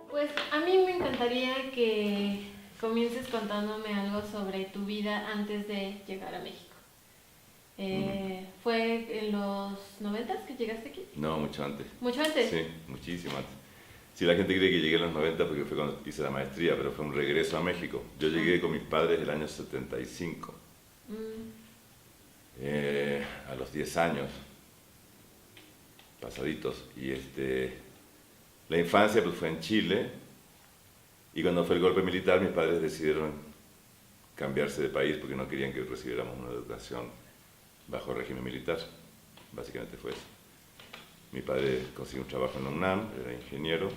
Pues a mí me encantaría que comiences contándome algo sobre tu vida antes de llegar a México. ¿Fue en los 90 que llegaste aquí? No, mucho antes. ¿Mucho antes? Sí, muchísimo antes. Sí, la gente cree que llegué en los 90 porque fue cuando hice la maestría, pero fue un regreso a México. Yo llegué con mis padres el año 75, Mm, a los 10 años, pasaditos. Y la infancia pues, fue en Chile, y cuando fue el golpe militar mis padres decidieron cambiarse de país porque no querían que recibiéramos una educación bajo régimen militar. Básicamente fue eso. Mi padre consiguió un trabajo en la UNAM, era ingeniero,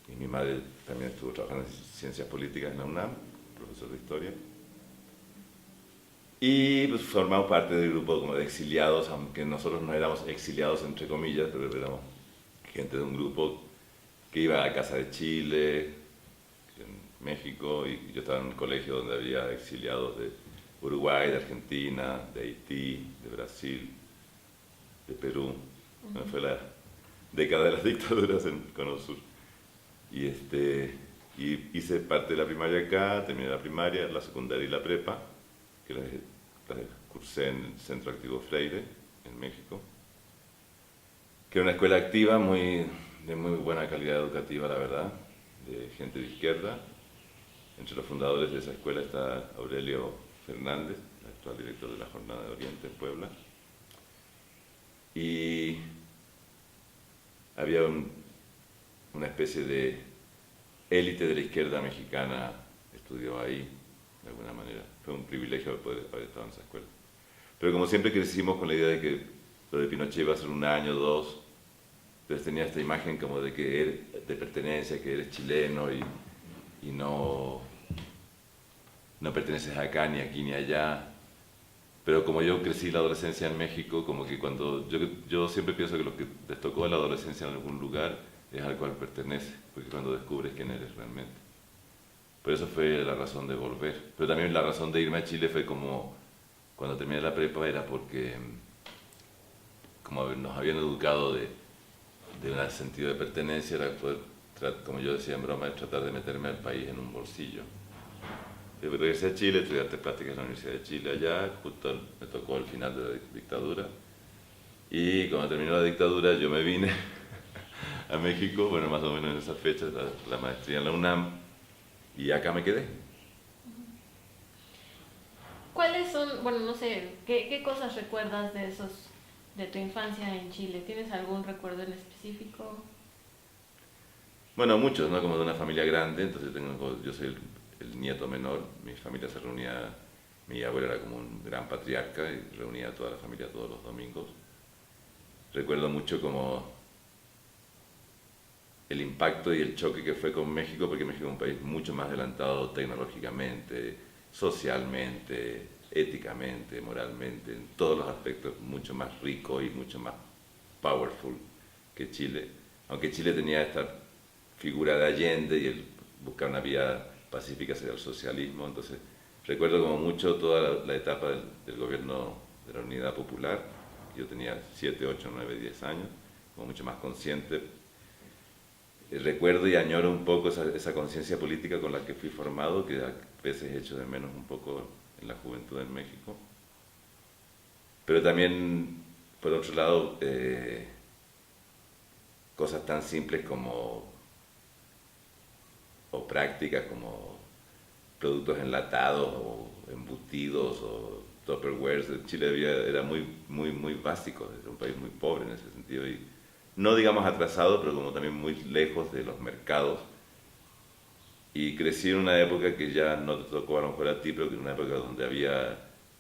y mi madre también estuvo trabajando en ciencias políticas en la UNAM, profesor de historia. Y pues formamos parte del grupo como de exiliados, aunque nosotros no éramos exiliados entre comillas, pero éramos gente de un grupo que iba a Casa de Chile, en México, y yo estaba en un colegio donde había exiliados de Uruguay, de Argentina, de Haití, de Brasil, de Perú. Bueno, fue la década de las dictaduras en Cono Sur. Y hice parte de la primaria acá, terminé la primaria, la secundaria y la prepa, que las cursé en el Centro Activo Freire, en México, que era una escuela activa de muy buena calidad educativa, la verdad, de gente de izquierda. Entre los fundadores de esa escuela está Aurelio Fernández, el actual director de la Jornada de Oriente en Puebla. Y había una especie de élite de la izquierda mexicana, estudió ahí, de alguna manera. Fue un privilegio poder haber estado en esa escuela. Pero como siempre crecimos con la idea de que lo de Pinochet iba a ser un año, dos, entonces tenía esta imagen como de que eres de pertenencia, que eres chileno y no perteneces acá, ni aquí, ni allá. Pero como yo crecí la adolescencia en México, como que cuando yo siempre pienso que lo que te tocó en la adolescencia en algún lugar es al cual pertenece, porque cuando descubres quién eres realmente. Por eso fue la razón de volver. Pero también la razón de irme a Chile fue como, cuando terminé la prepa, era porque como nos habían educado de un sentido de pertenencia, era poder, como yo decía en broma, tratar de meterme al país en un bolsillo. Regresé a Chile, estudié artes plásticas en la Universidad de Chile allá, justo me tocó el final de la dictadura. Y cuando terminó la dictadura yo me vine a México, bueno, más o menos en esa fecha, la maestría en la UNAM, y acá me quedé. ¿Cuáles son, bueno, no sé, qué cosas recuerdas de tu infancia en Chile? ¿Tienes algún recuerdo en específico? Bueno, muchos, ¿no? Como de una familia grande, entonces yo soy el nieto menor, mi familia se reunía, mi abuelo era como un gran patriarca y reunía a toda la familia todos los domingos. Recuerdo mucho como el impacto y el choque que fue con México, porque México es un país mucho más adelantado tecnológicamente, socialmente, éticamente, moralmente, en todos los aspectos, mucho más rico y mucho más powerful que Chile. Aunque Chile tenía esta figura de Allende y el buscar una vía pacífica hacia el socialismo, entonces recuerdo como mucho toda la etapa del gobierno de la Unidad Popular. Yo tenía 7, 8, 9, 10 años, como mucho más consciente. Recuerdo y añoro un poco esa conciencia política con la que fui formado, que a veces echo de menos un poco en la juventud en México. Pero también, por otro lado, cosas tan simples como, o prácticas como productos enlatados o embutidos o Tupperware. Chile era muy básico, era un país muy pobre en ese sentido y no digamos atrasado, pero como también muy lejos de los mercados. Y crecí en una época que ya no te tocó a lo mejor a ti, pero que era una época donde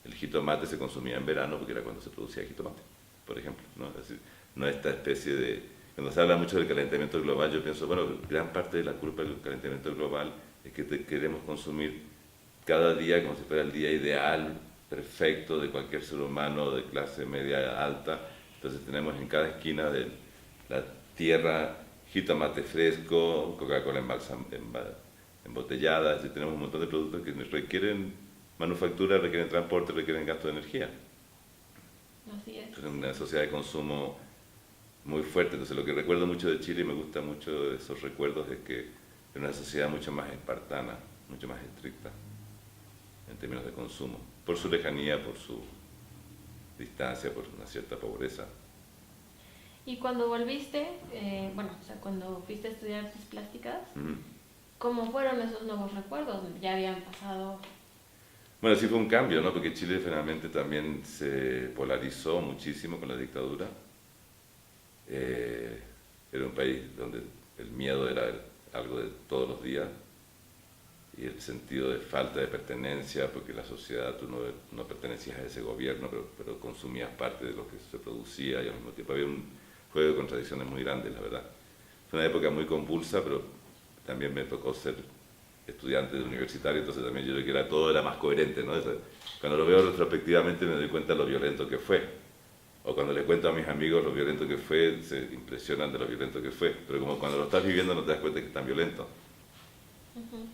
el jitomate se consumía en verano porque era cuando se producía jitomate, por ejemplo, ¿no? Es decir, no esta especie de... Cuando se habla mucho del calentamiento global, yo pienso, bueno, gran parte de la culpa del calentamiento global es que queremos consumir cada día como si fuera el día ideal, perfecto de cualquier ser humano de clase media alta. Entonces tenemos en cada esquina de la tierra jitomate fresco, Coca-Cola embotellada, y tenemos un montón de productos que requieren manufactura, requieren transporte, requieren gasto de energía. Así es. Es una sociedad de consumo muy fuerte. Entonces lo que recuerdo mucho de Chile y me gusta mucho de esos recuerdos es que es una sociedad mucho más espartana, mucho más estricta en términos de consumo, por su lejanía, por su distancia, por una cierta pobreza. Y cuando volviste, bueno, o sea, cuando fuiste a estudiar artes plásticas, Ujú. ¿cómo fueron esos nuevos recuerdos? Ya habían pasado. Bueno, sí fue un cambio, ¿no? Porque Chile finalmente también se polarizó muchísimo con la dictadura. Era un país donde el miedo era algo de todos los días y el sentido de falta de pertenencia, porque la sociedad, tú no pertenecías a ese gobierno, pero consumías parte de lo que se producía y al mismo tiempo había un juego de contradicciones muy grandes, la verdad. Fue una época muy convulsa, pero también me tocó ser estudiante de universitario, entonces también yo creo que todo era más coherente, ¿no? Cuando lo veo retrospectivamente me doy cuenta de lo violento que fue. O cuando le cuento a mis amigos lo violento que fue, se impresionan de lo violento que fue. Pero como cuando lo estás viviendo no te das cuenta que es tan violento,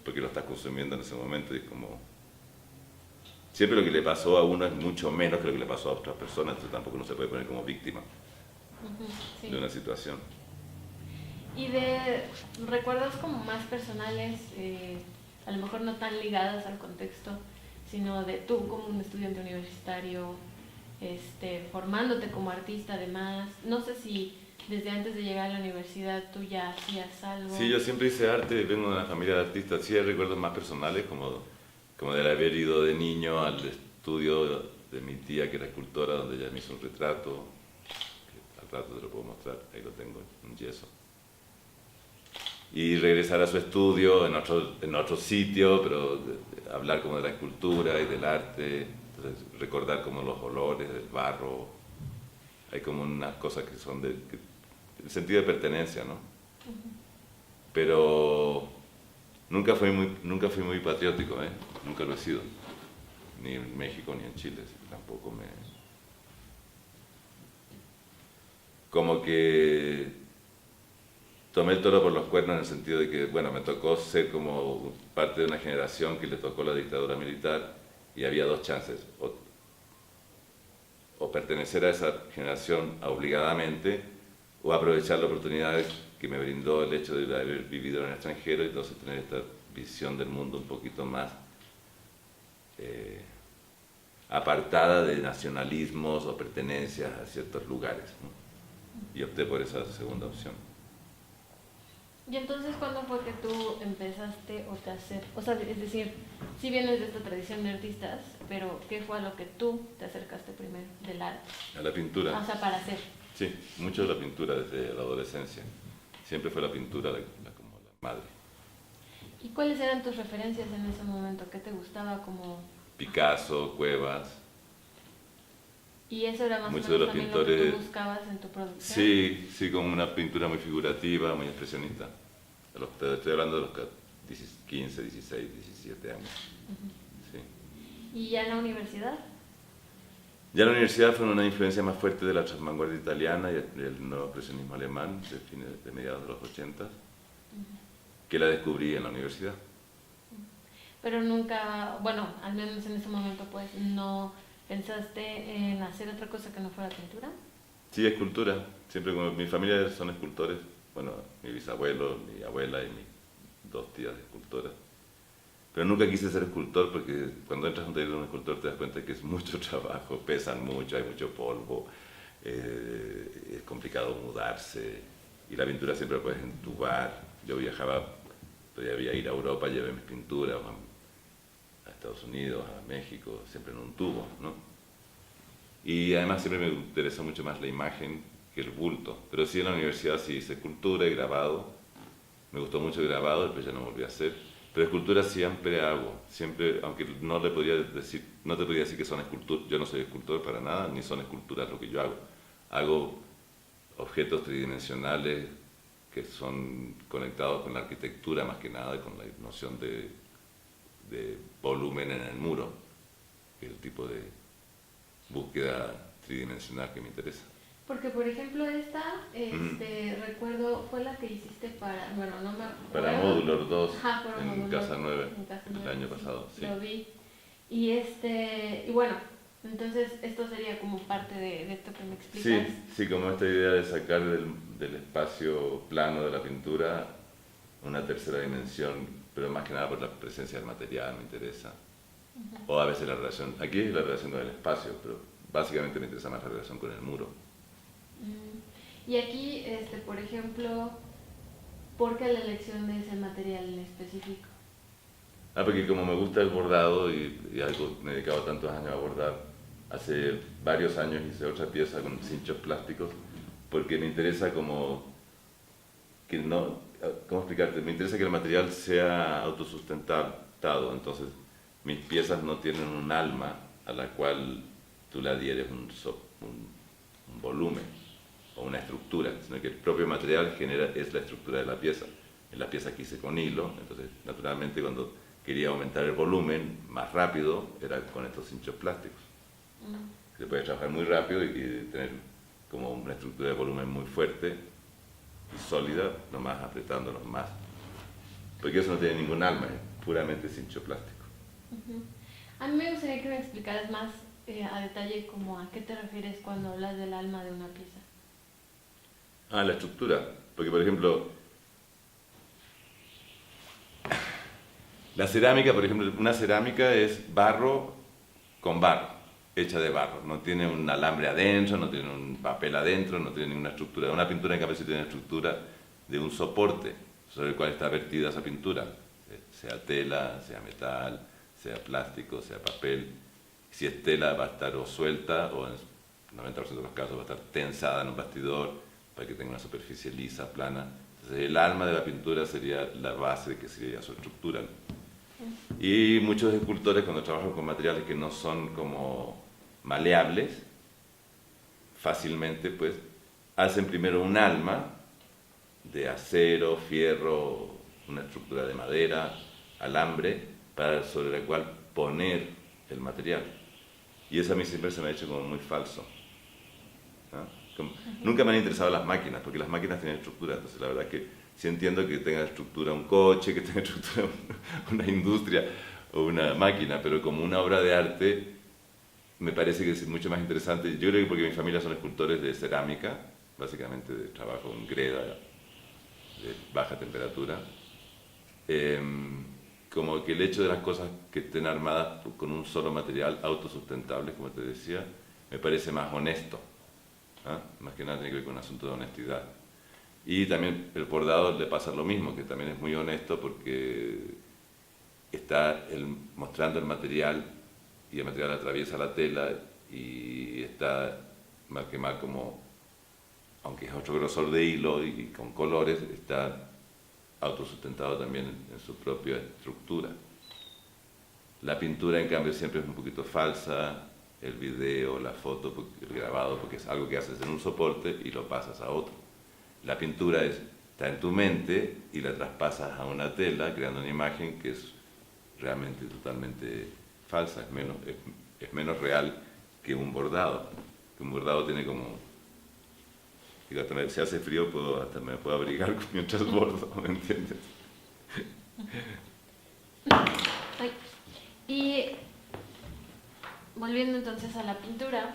porque lo estás consumiendo en ese momento y es como... Siempre lo que le pasó a uno es mucho menos que lo que le pasó a otras personas, entonces tampoco uno se puede poner como víctima Sí. de una situación. Y de recuerdos como más personales, a lo mejor no tan ligadas al contexto, sino de tú como un estudiante universitario, formándote como artista además. No sé si desde antes de llegar a la universidad tú ya hacías algo. Sí, yo siempre hice arte, vengo de una familia de artistas, sí hay recuerdos más personales, como de haber ido de niño al estudio de mi tía que era escultora, donde ella me hizo un retrato, que al rato te lo puedo mostrar, ahí lo tengo, un yeso. Y regresar a su estudio en otro sitio, pero hablar como de la escultura y del arte, entonces recordar como los olores del barro, hay como unas cosas que son el sentido de pertenencia, ¿no? Pero nunca fui muy patriótico, ¿eh? Nunca lo he sido, ni en México ni en Chile, tampoco me... Como que tomé el toro por los cuernos en el sentido de que, bueno, me tocó ser como parte de una generación que le tocó la dictadura militar y había dos chances, o pertenecer a esa generación obligadamente o aprovechar la oportunidad que me brindó el hecho de haber vivido en el extranjero y entonces tener esta visión del mundo un poquito más apartada de nacionalismos o pertenencias a ciertos lugares, ¿no? Y opté por esa segunda opción. Y entonces, ¿cuándo fue que tú empezaste o sea, es decir, si vienes de esta tradición de artistas, pero ¿qué fue a lo que tú te acercaste primero del arte? A la pintura. O sea, para hacer. Sí, mucho de la pintura desde la adolescencia. Siempre fue la pintura como la madre. ¿Y cuáles eran tus referencias en ese momento? ¿Qué te gustaba como...? Picasso, Cuevas. ¿Y eso era más Muchos o menos de los también lo que pintores... tú buscabas en tu producción? Sí, sí, como una pintura muy figurativa, muy expresionista. Estoy hablando de los 15, 16, 17 años. Sí. ¿Y ya en la universidad? Ya en la universidad fue una influencia más fuerte de la vanguardia italiana y el nuevo expresionismo alemán de mediados de los 80, que la descubrí en la universidad. Pero nunca, bueno, al menos en ese momento, pues, ¿no pensaste en hacer otra cosa que no fuera pintura? Sí, escultura. Siempre como mi familia son escultores. Bueno, mi bisabuelo, mi abuela y mis dos tías escultoras. Pero nunca quise ser escultor porque cuando entras a un taller de un escultor te das cuenta que es mucho trabajo, pesan mucho, hay mucho polvo, es complicado mudarse y la pintura siempre la puedes entubar. Yo viajaba, podía ir a Europa, llevé mis pinturas a Estados Unidos, a México, siempre en un tubo, ¿no? Y además siempre me interesó mucho más la imagen que el bulto. Pero sí en la universidad sí hice escultura y grabado. Me gustó mucho el grabado, después ya no volví a hacer. Pero escultura siempre hago, siempre, aunque no te podría decir que son esculturas, yo no soy escultor para nada, ni son esculturas lo que yo hago. Hago objetos tridimensionales que son conectados con la arquitectura más que nada, y con la noción de volumen en el muro, que es el tipo de búsqueda tridimensional que me interesa. Porque, por ejemplo, esta, recuerdo, fue la que hiciste para, bueno, no me acuerdo. Para Módulos 2, en Casa 9, en Casa el 9, año pasado, sí. Lo vi. Y bueno, Entonces, esto sería como parte de esto que me Sí, explicas. sí, como esta idea de sacar del espacio plano de la pintura una tercera dimensión, pero más que nada por la presencia del material me interesa. O a veces la relación, aquí es la relación con el espacio, pero básicamente me interesa más la relación con el muro. Y aquí, por ejemplo, ¿por qué la elección de ese material en específico? Porque como me gusta el bordado y algo, me he dedicado tantos años a bordar, hace varios años hice otra pieza con cinchos plásticos, porque me interesa como que no, ¿cómo explicarte? Me interesa que el material sea autosustentado, entonces mis piezas no tienen un alma a la cual tú le adhieres un volumen o una estructura, sino que el propio material es la estructura de la pieza. En la pieza que hice con hilo, entonces naturalmente cuando quería aumentar el volumen más rápido era con estos cinchos plásticos. Se puede trabajar muy rápido y tener como una estructura de volumen muy fuerte y sólida, nomás apretándolos más. Porque eso no tiene ningún alma, es puramente cincho plástico. A mí me gustaría que me explicaras más a detalle como a qué te refieres cuando hablas del alma de una pieza. La estructura. Porque, por ejemplo, la cerámica, por ejemplo, una cerámica es barro con barro, hecha de barro. No tiene un alambre adentro, no tiene un papel adentro, no tiene ninguna estructura. Una pintura, en cambio, sí tiene estructura de un soporte sobre el cual está vertida esa pintura, sea tela, sea metal, sea plástico, sea papel. Si es tela va a estar o suelta o en el 90% de los casos va a estar tensada en un bastidor para que tenga una superficie lisa, plana. Entonces el alma de la pintura sería la base de que sería su estructura. Y muchos escultores cuando trabajan con materiales que no son como maleables, fácilmente pues hacen primero un alma de acero, fierro, una estructura de madera, alambre, sobre la cual poner el material. Y eso a mí siempre se me ha hecho como muy falso. Nunca me han interesado las máquinas, porque las máquinas tienen estructura, entonces la verdad que sí entiendo que tenga estructura un coche, que tenga estructura una industria o una máquina, pero como una obra de arte me parece que es mucho más interesante. Yo creo que porque mi familia son escultores de cerámica, básicamente de trabajo en greda, de baja temperatura, como que el hecho de las cosas que estén armadas con un solo material autosustentable, como te decía, me parece más honesto. Más que nada tiene que ver con un asunto de honestidad. Y también el bordado le pasa lo mismo, que también es muy honesto porque está mostrando el material y el material atraviesa la tela y está mal que mal como, aunque es otro grosor de hilo y con colores, está autosustentado también en su propia estructura. La pintura en cambio siempre es un poquito falsa, el video, la foto, el grabado, porque es algo que haces en un soporte y lo pasas a otro. La pintura está en tu mente y la traspasas a una tela creando una imagen que es realmente totalmente falsa, es menos real que un bordado. Que un bordado tiene como... Digo, hasta si hace frío hasta me puedo abrigar mientras bordo, ¿me entiendes? Ay. Y volviendo entonces a la pintura,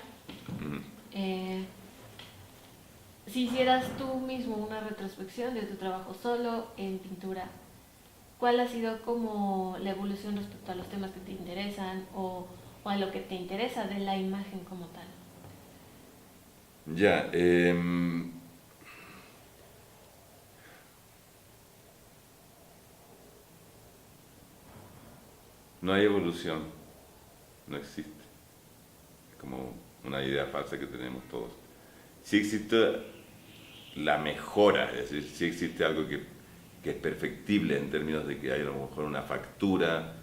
si hicieras tú mismo una retrospección de tu trabajo solo en pintura, ¿cuál ha sido como la evolución respecto a los temas que te interesan o a lo que te interesa de la imagen como tal? Ya, no hay evolución, no existe. Es como una idea falsa que tenemos todos. Sí existe la mejora, es decir, sí existe algo que es perfectible en términos de que hay a lo mejor una factura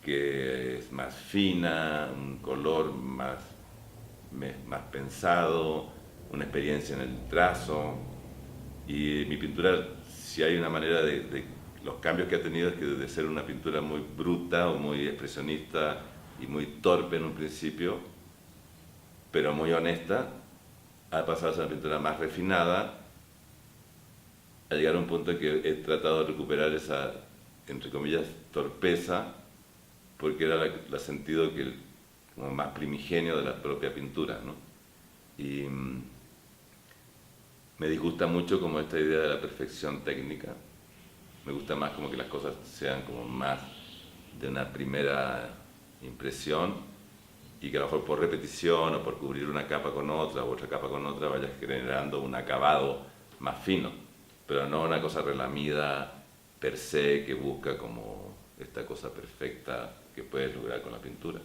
que es más fina, un color más pensado, una experiencia en el trazo. Y mi pintura, si hay una manera de los cambios que ha tenido es que de ser una pintura muy bruta o muy expresionista y muy torpe en un principio, pero muy honesta, ha pasado a ser una pintura más refinada, a llegar a un punto en que he tratado de recuperar esa, entre comillas, torpeza, porque era la sentido que como más primigenio de la propia pintura, ¿no? Y me disgusta mucho como esta idea de la perfección técnica. Me gusta más como que las cosas sean como más de una primera impresión y que a lo mejor por repetición o por cubrir una capa con otra u otra capa con otra vayas generando un acabado más fino, pero no una cosa relamida per se que busca como esta cosa perfecta que puedes lograr con la pintura.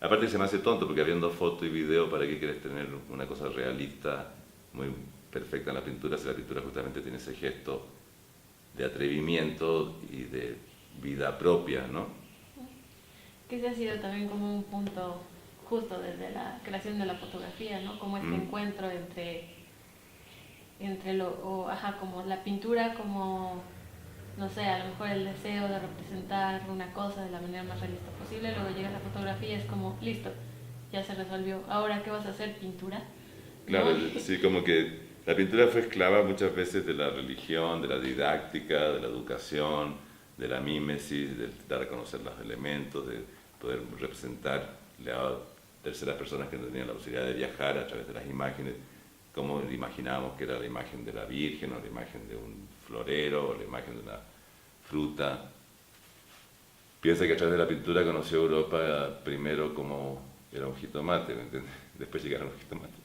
Aparte se me hace tonto porque habiendo foto y video, ¿para qué quieres tener una cosa realista muy perfecta en la pintura si la pintura justamente tiene ese gesto de atrevimiento y de vida propia, ¿no? Que ese ha sido también como un punto justo desde la creación de la fotografía, ¿no? Como este encuentro entre como la pintura, como, no sé, a lo mejor el deseo de representar una cosa de la manera más realista posible, luego llega la fotografía y es como, listo, ya se resolvió, ahora ¿qué vas a hacer? ¿Pintura? Claro, ¿No? sí, como que la pintura fue esclava muchas veces de la religión, de la didáctica, de la educación, de la mímesis, de dar a conocer los elementos, de poder representarle a terceras personas que no tenían la posibilidad de viajar a través de las imágenes, como imaginábamos que era la imagen de la Virgen, o la imagen de un florero, o la imagen de una fruta. Piensa que a través de la pintura conoció Europa primero como era un jitomate, ¿me entiendes? Después llegaron los jitomates.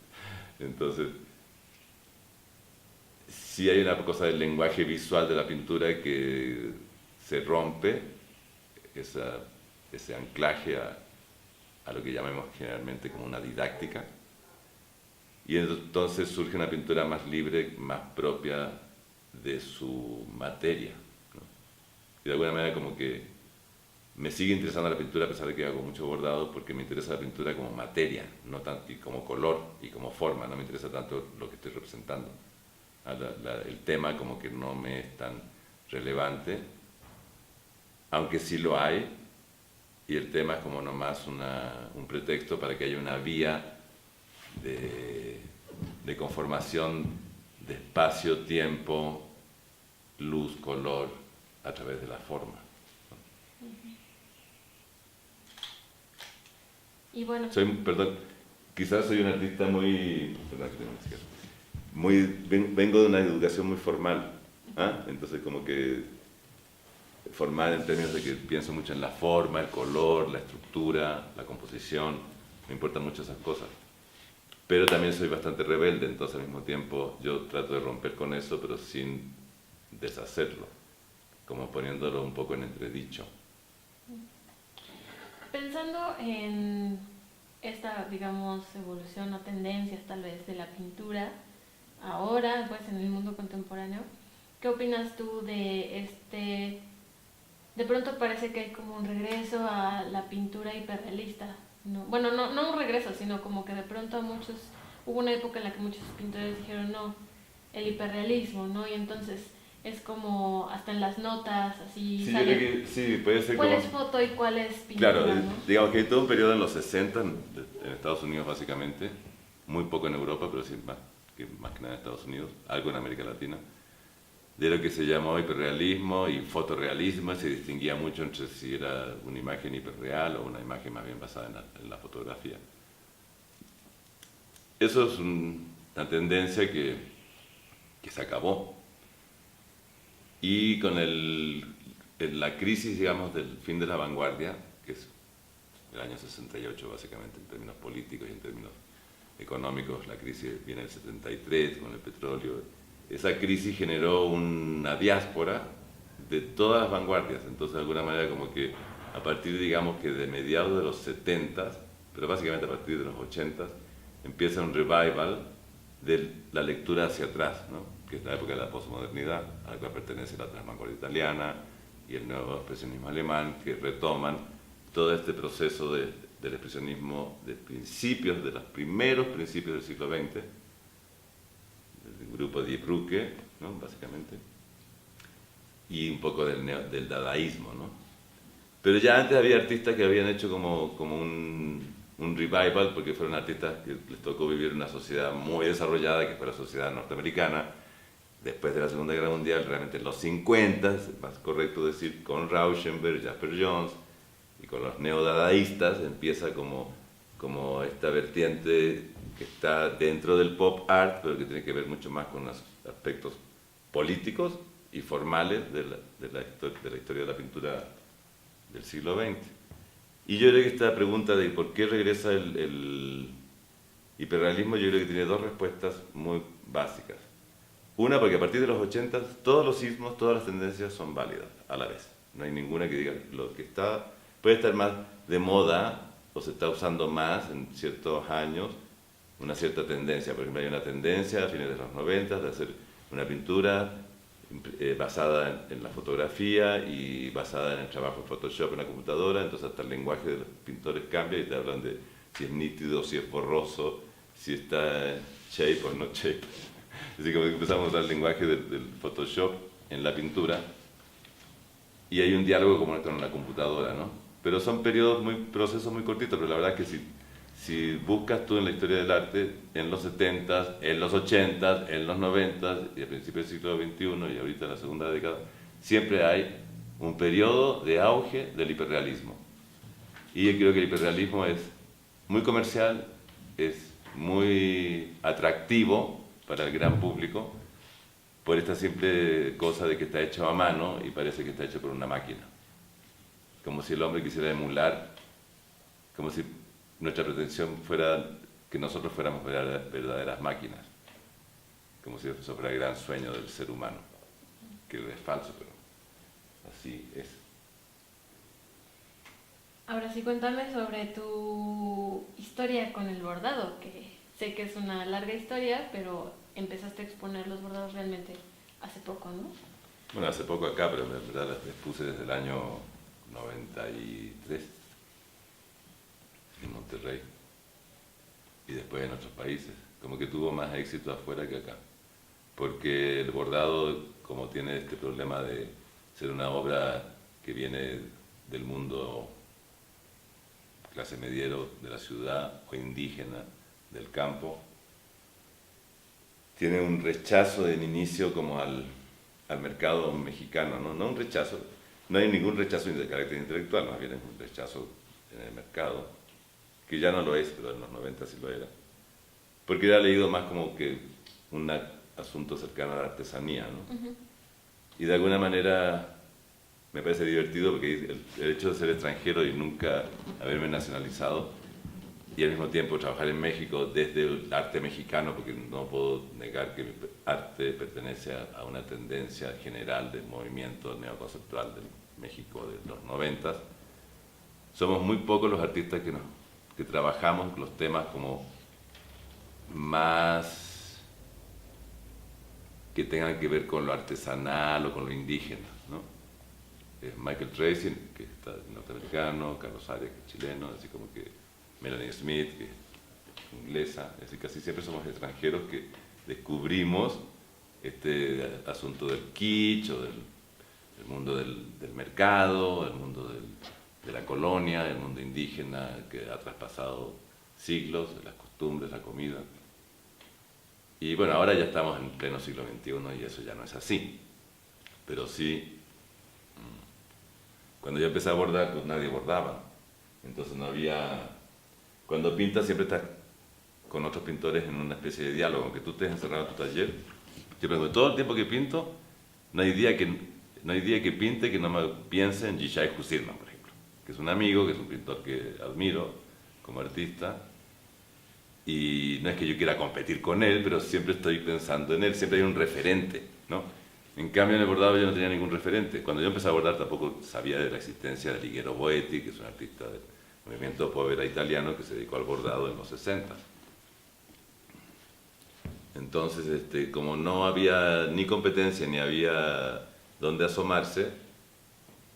Entonces, sí hay una cosa del lenguaje visual de la pintura que se rompe, ese anclaje a lo que llamamos generalmente como una didáctica, y entonces surge una pintura más libre, más propia de su materia, ¿no? Y de alguna manera como que me sigue interesando la pintura a pesar de que hago mucho bordado, porque me interesa la pintura como materia, no tanto, y como color y como forma, no me interesa tanto lo que estoy representando. El tema como que no me es tan relevante, aunque sí lo hay, y el tema es como nomás un pretexto para que haya una vía de conformación de espacio, tiempo, luz, color, a través de la forma. Y bueno, Quizás soy un artista vengo de una educación muy formal, ¿ah? Entonces como que formal en términos de que pienso mucho en la forma, el color, la estructura, la composición, me importan mucho esas cosas. Pero también soy bastante rebelde, entonces al mismo tiempo yo trato de romper con eso, pero sin deshacerlo, como poniéndolo un poco en entredicho. pensando en esta, digamos, evolución o tendencias tal vez de la pintura, ahora, pues en el mundo contemporáneo, ¿qué opinas tú de de pronto parece que hay como un regreso a la pintura hiperrealista, ¿no? Bueno, no un regreso, sino como que de pronto hubo una época en la que muchos pintores dijeron no, el hiperrealismo, ¿no? Y entonces es como hasta en las notas, así Sí, sale yo creo que sí, puede ser cuál como... es foto y cuál es pintura, Claro, ¿no? digamos que hay todo un periodo en los 60 en Estados Unidos básicamente, muy poco en Europa, pero sí más que nada en Estados Unidos, algo en América Latina, de lo que se llamó hiperrealismo y fotorrealismo. Se distinguía mucho entre si era una imagen hiperreal o una imagen más bien basada en la fotografía. Eso es una tendencia que se acabó. Y con la crisis, digamos, del fin de la vanguardia, que es el año 68 básicamente en términos políticos y en términos económicos, la crisis viene en el 73 con el petróleo. Esa crisis generó una diáspora de todas las vanguardias, entonces de alguna manera como que a partir, digamos, que de mediados de los 70, pero básicamente a partir de los 80, empieza un revival de la lectura hacia atrás, ¿no? Que es la época de la posmodernidad, a la cual pertenece la transvanguardia italiana y el nuevo expresionismo alemán, que retoman todo este proceso del expresionismo de los primeros principios del siglo XX, del grupo Die Brücke, ¿no? Básicamente, y un poco del dadaísmo, ¿no? Pero ya antes había artistas que habían hecho como un revival, porque fueron artistas que les tocó vivir en una sociedad muy desarrollada, que fue la sociedad norteamericana, después de la Segunda Guerra Mundial, realmente en los 50, es más correcto decir, con Rauschenberg, Jasper Johns, Y con los neodadaístas empieza como esta vertiente que está dentro del pop art, pero que tiene que ver mucho más con los aspectos políticos y formales de la historia de la pintura del siglo XX. Y yo creo que esta pregunta de por qué regresa el hiperrealismo, yo creo que tiene dos respuestas muy básicas. Una, porque a partir de los 80 todos los ismos, todas las tendencias son válidas a la vez. No hay ninguna que diga lo que puede estar más de moda o se está usando más en ciertos años, una cierta tendencia. Por ejemplo, hay una tendencia a fines de los 90 de hacer una pintura basada en la fotografía y basada en el trabajo en Photoshop en la computadora, entonces hasta el lenguaje de los pintores cambia y te hablan de si es nítido, si es borroso, si está shape o no shape. Así que empezamos a usar el lenguaje del Photoshop en la pintura y hay un diálogo como con la computadora, ¿no? Pero son procesos muy cortitos, pero la verdad es que si buscas tú en la historia del arte, en los 70s, en los 80s, en los 90s y a principios del siglo XXI y ahorita en la segunda década, siempre hay un periodo de auge del hiperrealismo. Y yo creo que el hiperrealismo es muy comercial, es muy atractivo para el gran público por esta simple cosa de que está hecho a mano y parece que está hecho por una máquina. Como si el hombre quisiera emular, como si nuestra pretensión fuera que nosotros fuéramos verdaderas máquinas, como si eso fuera el gran sueño del ser humano, que es falso, pero así es. Ahora sí, cuéntame sobre tu historia con el bordado, que sé que es una larga historia, pero empezaste a exponer los bordados realmente hace poco, ¿no? Bueno, hace poco acá, pero en verdad las expuse desde el año 93 en Monterrey y después en otros países. Como que tuvo más éxito afuera que acá, porque el bordado, como tiene este problema de ser una obra que viene del mundo clase mediero de la ciudad o indígena del campo, tiene un rechazo en inicio como al mercado mexicano, ¿no? No un rechazo, no hay ningún rechazo de carácter intelectual, más bien es un rechazo en el mercado, que ya no lo es, pero en los 90 sí lo era, porque era leído más como que un asunto cercano a la artesanía, ¿no? Uh-huh. Y de alguna manera me parece divertido porque el hecho de ser extranjero y nunca haberme nacionalizado y al mismo tiempo trabajar en México desde el arte mexicano, porque no puedo negar que mi arte pertenece a una tendencia general del movimiento neoconceptual de México de los 90. Somos muy pocos los artistas que trabajamos los temas como más que tengan que ver con lo artesanal o con lo indígena, ¿no? Michael Tracy, que está norteamericano, Carlos Arias, que es chileno, así como que Melanie Smith, que es inglesa, es decir, casi siempre somos extranjeros que descubrimos este asunto del kitsch o del mundo del mercado, el mundo de la colonia, el mundo indígena que ha traspasado siglos, las costumbres, la comida. Y bueno, ahora ya estamos en pleno siglo XXI y eso ya no es así, pero sí. Cuando yo empecé a bordar, pues nadie bordaba. Entonces no había... Cuando pintas siempre estás con otros pintores en una especie de diálogo. Aunque tú estés encerrado en tu taller, yo pregunto, todo el tiempo que pinto, no hay día que pinte que no me piense en Yishai Husirman, por ejemplo. Que es un amigo, que es un pintor que admiro como artista. Y no es que yo quiera competir con él, pero siempre estoy pensando en él. Siempre hay un referente, ¿no? En cambio, en el bordado yo no tenía ningún referente. Cuando yo empecé a bordar tampoco sabía de la existencia de Lighiero Boetti, que es un artista del movimiento povera italiano que se dedicó al bordado en los 60. Entonces, como no había ni competencia ni había dónde asomarse,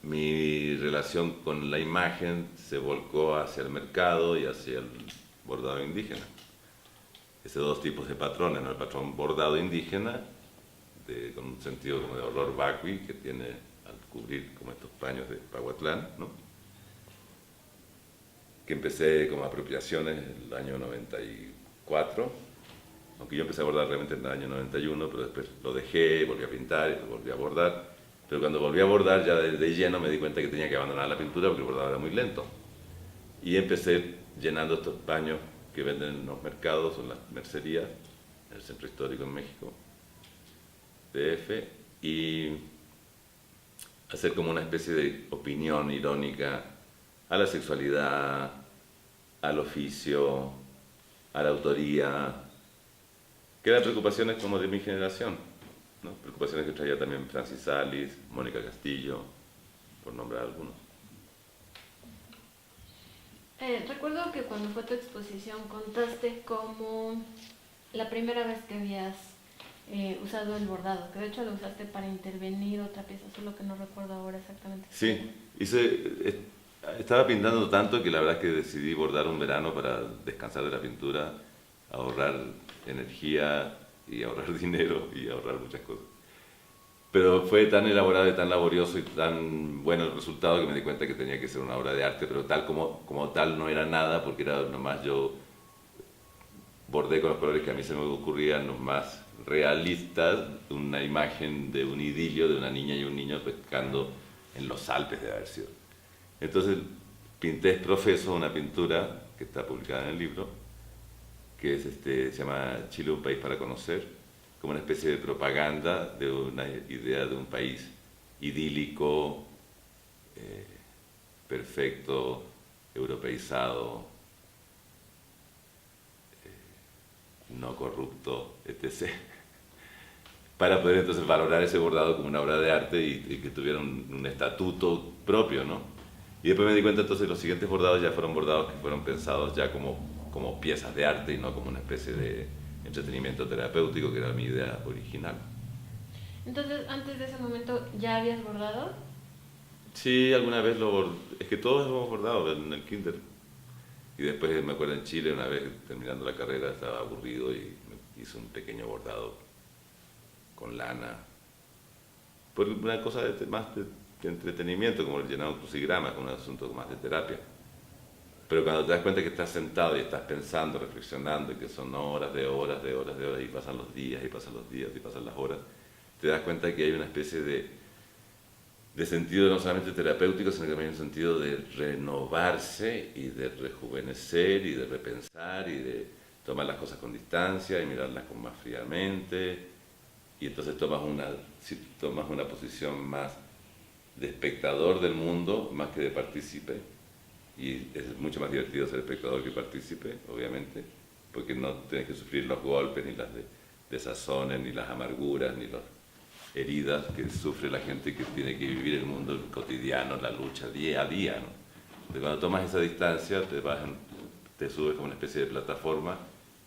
mi relación con la imagen se volcó hacia el mercado y hacia el bordado indígena. Esos dos tipos de patrones, ¿no? El patrón bordado indígena, con un sentido como de olor vacui que tiene al cubrir como estos paños de Pahuatlán, ¿no? Que empecé como apropiaciones en el año 94, aunque yo empecé a bordar realmente en el año 91, pero después lo dejé, volví a pintar y volví a bordar. Pero cuando volví a bordar ya de lleno me di cuenta que tenía que abandonar la pintura porque el bordado era muy lento. Y empecé llenando estos paños que venden en los mercados o en las mercerías, en el Centro Histórico en México, DF, y hacer como una especie de opinión irónica a la sexualidad, al oficio, a la autoría, que eran preocupaciones como de mi generación, ¿no? Preocupaciones que traía también Francis Salis, Mónica Castillo, por nombrar algunos. Recuerdo que cuando fue tu exposición contaste como la primera vez que habías usado el bordado, que de hecho lo usaste para intervenir otra pieza, solo que no recuerdo ahora exactamente. Sí, estaba pintando tanto que la verdad es que decidí bordar un verano para descansar de la pintura, ahorrar energía y ahorrar dinero y ahorrar muchas cosas. Pero fue tan elaborado y tan laborioso y tan bueno el resultado que me di cuenta que tenía que ser una obra de arte, pero tal como tal no era nada, porque era nomás yo bordé con los colores que a mí se me ocurrían los más realistas, una imagen de un idilio de una niña y un niño pescando en los Alpes de haber sido. Entonces pinté profeso una pintura que está publicada en el libro, que es se llama Chile, un país para conocer, como una especie de propaganda de una idea de un país idílico, perfecto, europeizado, no corrupto, etc. Para poder entonces valorar ese bordado como una obra de arte y que tuviera un estatuto propio, ¿no? Y después me di cuenta entonces los siguientes bordados ya fueron bordados que fueron pensados ya como piezas de arte y no como una especie de entretenimiento terapéutico, que era mi idea original. Entonces, antes de ese momento, ¿ya habías bordado? Sí, alguna vez lo bordé. Es que todos hemos bordado en el kinder. Y después me acuerdo en Chile, una vez terminando la carrera, estaba aburrido y me hice un pequeño bordado con lana. Por una cosa más de entretenimiento, como el llenado de crucigramas, con un asunto más de terapia. Pero cuando te das cuenta que estás sentado y estás pensando, reflexionando, y que son horas de horas, de horas, de horas, y pasan los días, y pasan los días, y pasan las horas, te das cuenta que hay una especie de sentido no solamente terapéutico, sino que también hay un sentido de renovarse, y de rejuvenecer, y de repensar, y de tomar las cosas con distancia, y mirarlas con más fríamente, y entonces tomas una posición más de espectador del mundo, más que de partícipe. Y es mucho más divertido ser espectador que partícipe, obviamente, porque no tienes que sufrir los golpes, ni las desazones, ni las amarguras, ni las heridas que sufre la gente que tiene que vivir el mundo cotidiano, la lucha día a día, ¿no? Entonces, cuando tomas esa distancia, te subes como una especie de plataforma,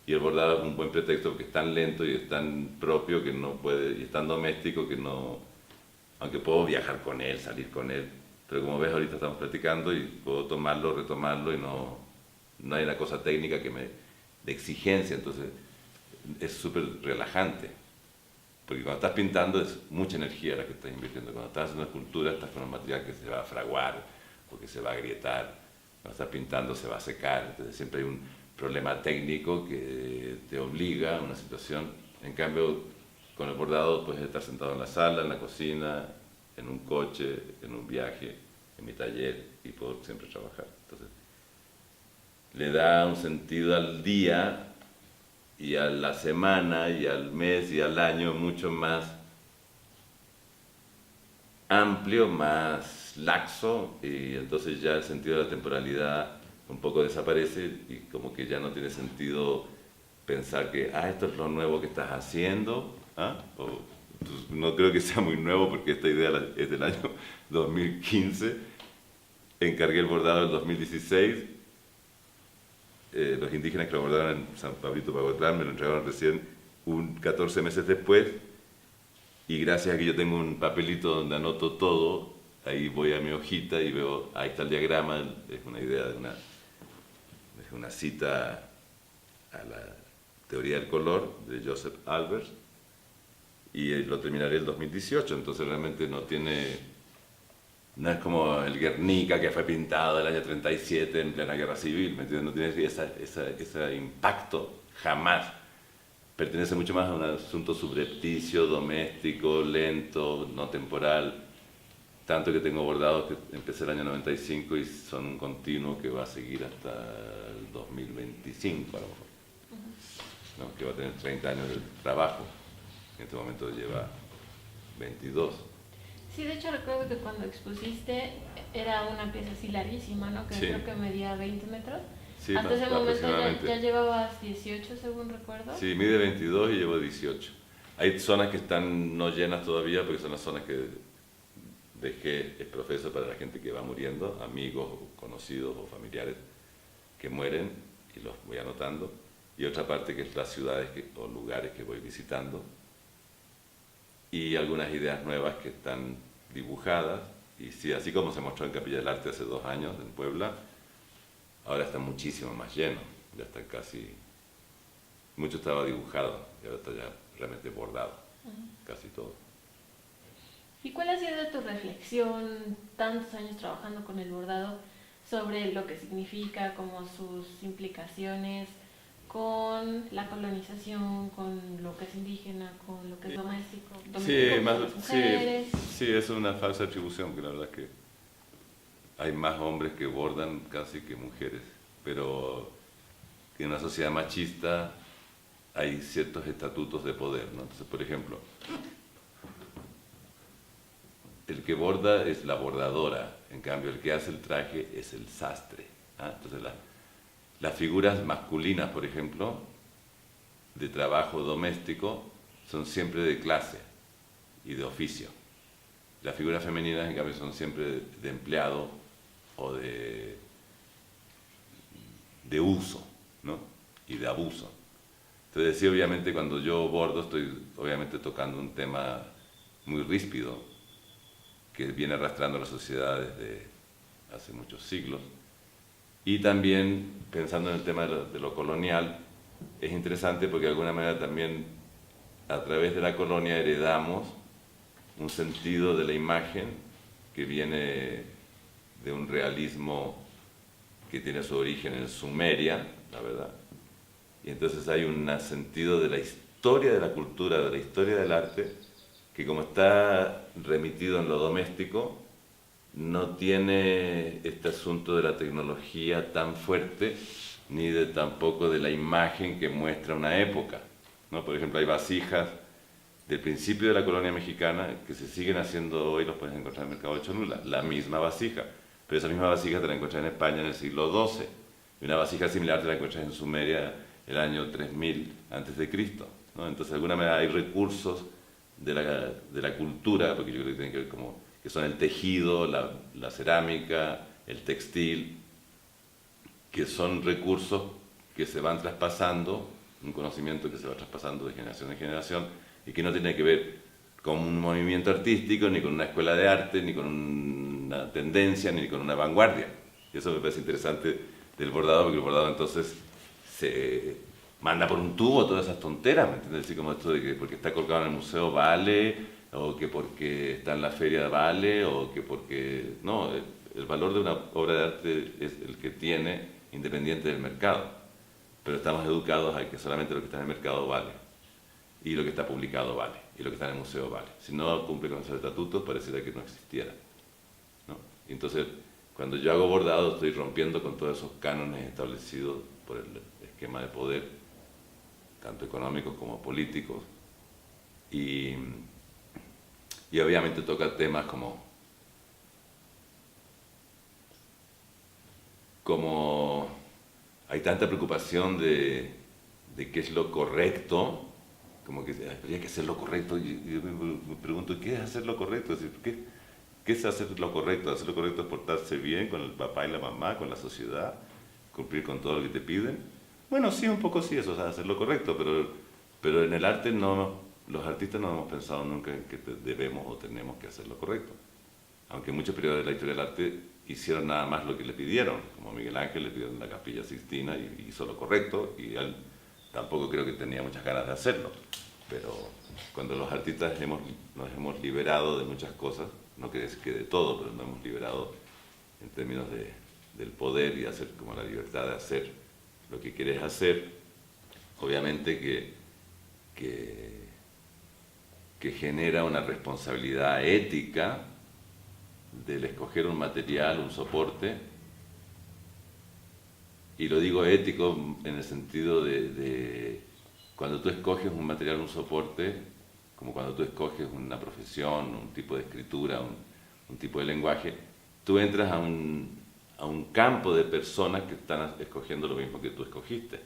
y el bordado es un buen pretexto porque es tan lento y es tan propio que no puede, y es tan doméstico que no, aunque puedo viajar con él, salir con él, pero como ves ahorita estamos platicando y puedo tomarlo, retomarlo y no hay una cosa técnica de exigencia, entonces es súper relajante. Porque cuando estás pintando es mucha energía la que estás invirtiendo. Cuando estás haciendo escultura estás con un material que se va a fraguar o que se va a agrietar. Cuando estás pintando se va a secar. Entonces siempre hay un problema técnico que te obliga a una situación. En cambio, con el bordado puedes estar sentado en la sala, en la cocina, en un coche, en un viaje, en mi taller, y puedo siempre trabajar. Entonces, le da un sentido al día y a la semana y al mes y al año mucho más amplio, más laxo, y entonces ya el sentido de la temporalidad un poco desaparece y como que ya no tiene sentido pensar que esto es lo nuevo que estás haciendo, pues, no creo que sea muy nuevo porque esta idea es del año 2015. Encargué el bordado en 2016. Los indígenas que lo bordaron en San Pablito Pagotlán me lo entregaron recién 14 meses después. Y gracias a que yo tengo un papelito donde anoto todo, ahí voy a mi hojita y veo, ahí está el diagrama, es una idea de una cita a la teoría del color de Joseph Albers. Y lo terminaré el 2018, entonces realmente no es como el Guernica que fue pintado el año 37 en plena guerra civil, ¿me entiendes? No tiene ese impacto jamás. Pertenece mucho más a un asunto subrepticio, doméstico, lento, no temporal, Tanto que tengo bordados que empecé el año 95 y son un continuo que va a seguir hasta el 2025 a lo mejor, ¿no? Que va a tener 30 años de trabajo. En este momento lleva 22. Sí, de hecho recuerdo que cuando expusiste era una pieza así larguísima, ¿no? Que Sí. creo que medía 20 metros. Sí, Hasta ese momento aproximadamente. ya llevabas 18, según recuerdo. Sí, mide 22 y llevo 18. Hay zonas que están no llenas todavía porque son las zonas que dejé exprofeso para la gente que va muriendo, amigos, conocidos o familiares que mueren, y los voy anotando. Y otra parte que es las ciudades o lugares que voy visitando. Y algunas ideas nuevas que están dibujadas. Y sí, así como se mostró en Capilla del Arte hace 2 años en Puebla, ahora está muchísimo más lleno. Ya está casi... Mucho estaba dibujado y ahora está ya realmente bordado, casi todo. ¿Y cuál ha sido tu reflexión, tantos años trabajando con el bordado, sobre lo que significa, como sus implicaciones con la colonización, con lo que es indígena, con lo que es doméstico Sí, con las mujeres? sí, es una falsa atribución, que la verdad es que hay más hombres que bordan casi que mujeres, pero en una sociedad machista hay ciertos estatutos de poder, ¿no? Entonces, por ejemplo, el que borda es la bordadora, en cambio el que hace el traje es el sastre, ¿ah? Entonces las figuras masculinas, por ejemplo, de trabajo doméstico, son siempre de clase y de oficio. Las figuras femeninas, en cambio, son siempre de empleado o de uso, ¿no? Y de abuso. Entonces, sí, obviamente, cuando yo bordo, estoy obviamente tocando un tema muy ríspido que viene arrastrando a la sociedad desde hace muchos siglos. Y también, pensando en el tema de lo colonial, es interesante porque de alguna manera también a través de la colonia heredamos un sentido de la imagen que viene de un realismo que tiene su origen en Sumeria, la verdad. Y entonces hay un sentido de la historia de la cultura, de la historia del arte, que como está remitido en lo doméstico, no tiene este asunto de la tecnología tan fuerte, ni tampoco de la imagen que muestra una época, ¿no? Por ejemplo, hay vasijas del principio de la colonia mexicana que se siguen haciendo hoy, los puedes encontrar en el mercado de Cholula, la misma vasija, pero esa misma vasija te la encuentras en España en el siglo XII, y una vasija similar te la encuentras en Sumeria el año 3000 a.C., ¿no? Entonces, de alguna manera hay recursos de la cultura, porque yo creo que tienen que ver como que son el tejido, la cerámica, el textil, que son recursos que se van traspasando, un conocimiento que se va traspasando de generación en generación y que no tiene que ver con un movimiento artístico, ni con una escuela de arte, ni con una tendencia, ni con una vanguardia. Y eso me parece interesante del bordado, porque el bordado entonces se manda por un tubo todas esas tonteras, ¿me entiendes? Así como esto de que porque está colgado en el museo vale, o que porque está en la feria vale, o que porque... No, el valor de una obra de arte es el que tiene independiente del mercado, pero estamos educados a que solamente lo que está en el mercado vale, y lo que está publicado vale, y lo que está en el museo vale. Si no cumple con esos estatutos, pareciera que no existiera, ¿no? Y entonces, cuando yo hago bordado, estoy rompiendo con todos esos cánones establecidos por el esquema de poder, tanto económicos como políticos, y obviamente toca temas como hay tanta preocupación de qué es lo correcto, como que habría que hacer lo correcto, y yo me pregunto, ¿qué es hacer lo correcto? Es decir, ¿qué es hacer lo correcto? Hacer lo correcto es portarse bien con el papá y la mamá, con la sociedad, cumplir con todo lo que te piden. Bueno, sí, un poco sí, eso es hacer lo correcto, pero en el arte los artistas no hemos pensado nunca en que debemos o tenemos que hacer lo correcto. Aunque en muchos periodos de la historia del arte hicieron nada más lo que le pidieron, como Miguel Ángel le pidieron la Capilla Sixtina y hizo lo correcto, y él tampoco creo que tenía muchas ganas de hacerlo. Pero cuando los artistas nos hemos liberado de muchas cosas, no quiere decir que de todo, pero nos hemos liberado en términos del poder y hacer como la libertad de hacer lo que quieres hacer, obviamente que genera una responsabilidad ética del escoger un material, un soporte, y lo digo ético en el sentido de cuando tú escoges un material, un soporte, como cuando tú escoges una profesión, un tipo de escritura, un tipo de lenguaje, tú entras a un campo de personas que están escogiendo lo mismo que tú escogiste.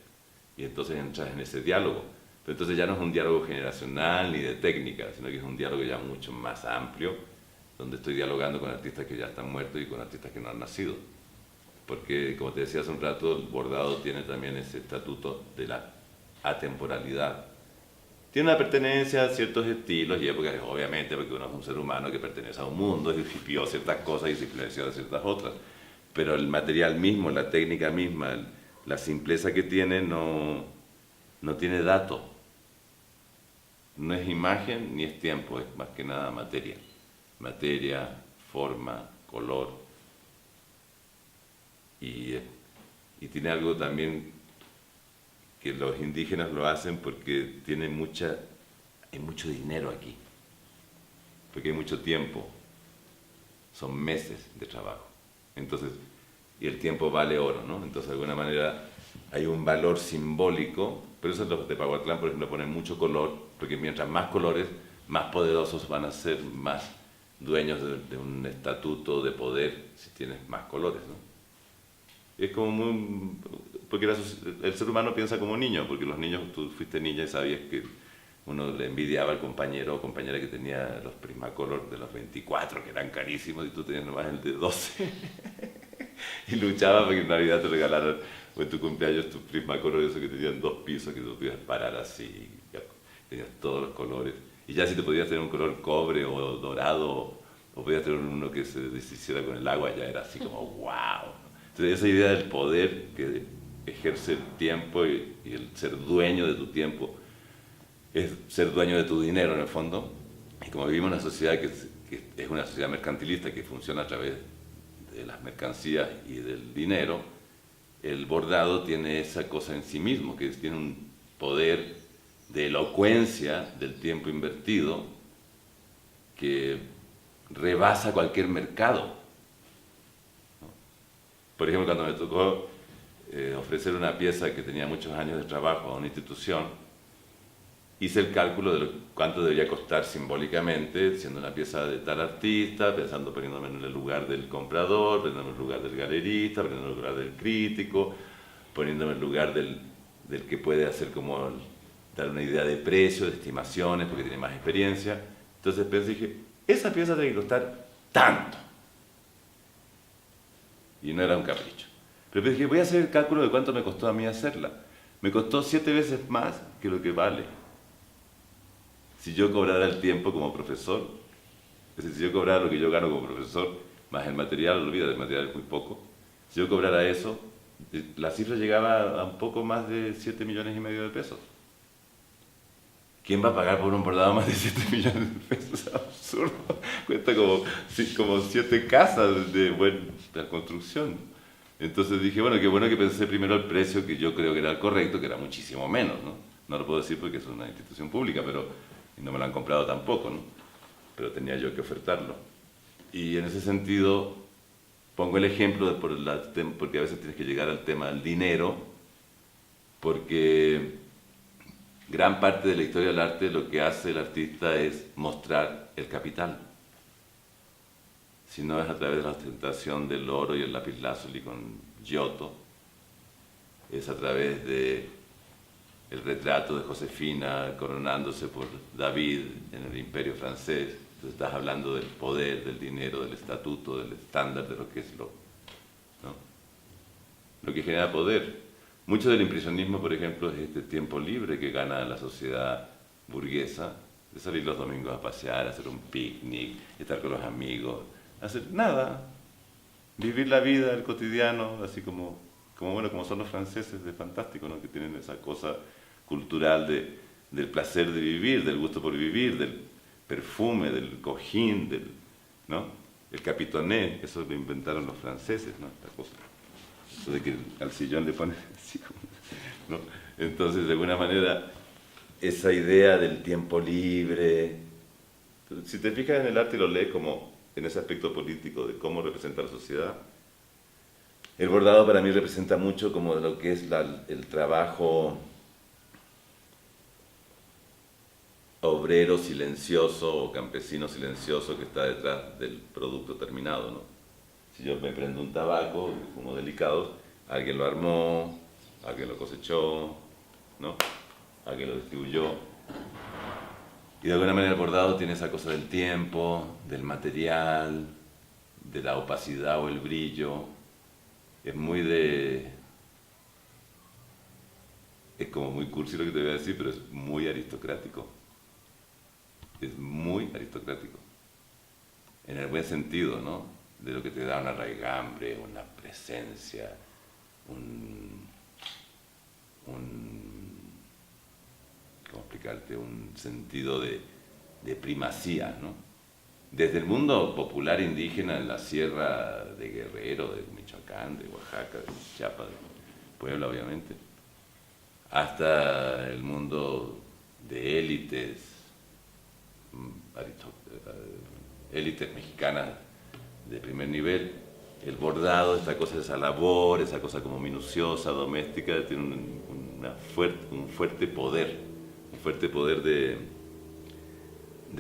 Y entonces entras en ese diálogo. Pero entonces ya no es un diálogo generacional ni de técnica, sino que es un diálogo ya mucho más amplio, donde estoy dialogando con artistas que ya están muertos y con artistas que no han nacido. Porque, como te decía hace un rato, el bordado tiene también ese estatuto de la atemporalidad. Tiene una pertenencia a ciertos estilos y épocas, obviamente, porque uno es un ser humano que pertenece a un mundo y vivió ciertas cosas y se influenció de ciertas otras. Pero el material mismo, la técnica misma, la simpleza que tiene no tiene dato. No es imagen ni es tiempo, es más que nada materia. Materia, forma, color. Y tiene algo también que los indígenas lo hacen porque hay mucho dinero aquí, porque hay mucho tiempo, son meses de trabajo, entonces, y el tiempo vale oro, ¿no? Entonces de alguna manera hay un valor simbólico, pero eso los de Pahuatlán, por ejemplo, ponen mucho color, porque mientras más colores, más poderosos van a ser, más dueños de un estatuto de poder si tienes más colores, ¿no? Es como porque el ser humano piensa como niño, porque los niños, tú fuiste niña y sabías que uno le envidiaba al compañero o compañera que tenía los Prismacolor de los 24, que eran carísimos, y tú tenías nomás el de 12. Y luchaba para que en Navidad te regalaran, o en tu cumpleaños, tu Prismacolor, eso que tenían 2 pisos, que tú podías parar así, tenías todos los colores. Y ya si te podías tener un color cobre o dorado, o podías tener uno que se deshiciera con el agua, ya era así como wow. Entonces, esa idea del poder que ejerce el tiempo y el ser dueño de tu tiempo es ser dueño de tu dinero en el fondo. Y como vivimos en una sociedad que es una sociedad mercantilista que funciona a través de las mercancías y del dinero, el bordado tiene esa cosa en sí mismo, que tiene un poder de elocuencia del tiempo invertido que rebasa cualquier mercado. Por ejemplo, cuando me tocó ofrecer una pieza que tenía muchos años de trabajo a una institución, hice el cálculo de cuánto debería costar simbólicamente, siendo una pieza de tal artista, poniéndome en el lugar del comprador, poniéndome en el lugar del galerista, poniéndome en el lugar del crítico, poniéndome en el lugar del que puede hacer como dar una idea de precio, de estimaciones, porque tiene más experiencia. Entonces pensé, dije, esa pieza tiene que costar tanto. Y no era un capricho. Pero dije, voy a hacer el cálculo de cuánto me costó a mí hacerla. Me costó 7 veces más que lo que vale. Si yo cobrara el tiempo como profesor, es decir, si yo cobrara lo que yo gano como profesor, más el material, olvídate, el material es muy poco. Si yo cobrara eso, la cifra llegaba a un poco más de 7,5 millones de pesos. ¿Quién va a pagar por un bordado más de 7 millones de pesos? Es absurdo. Cuesta como 7 casas de buena construcción. Entonces dije, bueno que pensé primero el precio que yo creo que era el correcto, que era muchísimo menos, ¿no? No lo puedo decir porque es una institución pública, y no me lo han comprado tampoco, ¿no? Pero tenía yo que ofertarlo. Y en ese sentido, pongo el ejemplo porque a veces tienes que llegar al tema del dinero, porque gran parte de la historia del arte lo que hace el artista es mostrar el capital. Si no es a través de la ostentación del oro y el lapislázuli con Giotto, es a través de el retrato de Josefina coronándose por David en el Imperio francés. Entonces estás hablando del poder, del dinero, del estatuto, del estándar de lo que es ¿no? Lo que genera poder. Mucho del impresionismo, por ejemplo, es este tiempo libre que gana la sociedad burguesa, de salir los domingos a pasear, hacer un picnic, estar con los amigos, hacer nada, vivir la vida, el cotidiano, así como son los franceses de fantástico, ¿no? Que tienen esa cosa cultural del placer de vivir, del gusto por vivir, del perfume, del cojín, ¿no? El capitoné, eso lo inventaron los franceses, ¿no? Esta cosa. Eso de que al sillón le ponen así como, ¿no? Entonces, de alguna manera, esa idea del tiempo libre, si te fijas en el arte y lo lees como en ese aspecto político de cómo representa la sociedad. El bordado para mí representa mucho como lo que es el trabajo obrero silencioso o campesino silencioso que está detrás del producto terminado, ¿no? Si yo me prendo un tabaco, fumo delicados, alguien lo armó, alguien lo cosechó, ¿no? Alguien lo distribuyó. Y de alguna manera el bordado tiene esa cosa del tiempo, del material, de la opacidad o el brillo. Es muy de... Es como muy cursi lo que te voy a decir, pero es muy aristocrático. Es muy aristocrático. En el buen sentido, ¿no? De lo que te da una raigambre, una presencia, ¿cómo explicarte? Un sentido de primacía, ¿no? Desde el mundo popular indígena en la sierra de Guerrero, de Michoacán, de Oaxaca, de Chiapas, de Puebla, obviamente, hasta el mundo de élites, élites mexicanas de primer nivel, el bordado, esta cosa, esa labor, esa cosa como minuciosa, doméstica, tiene un fuerte poder de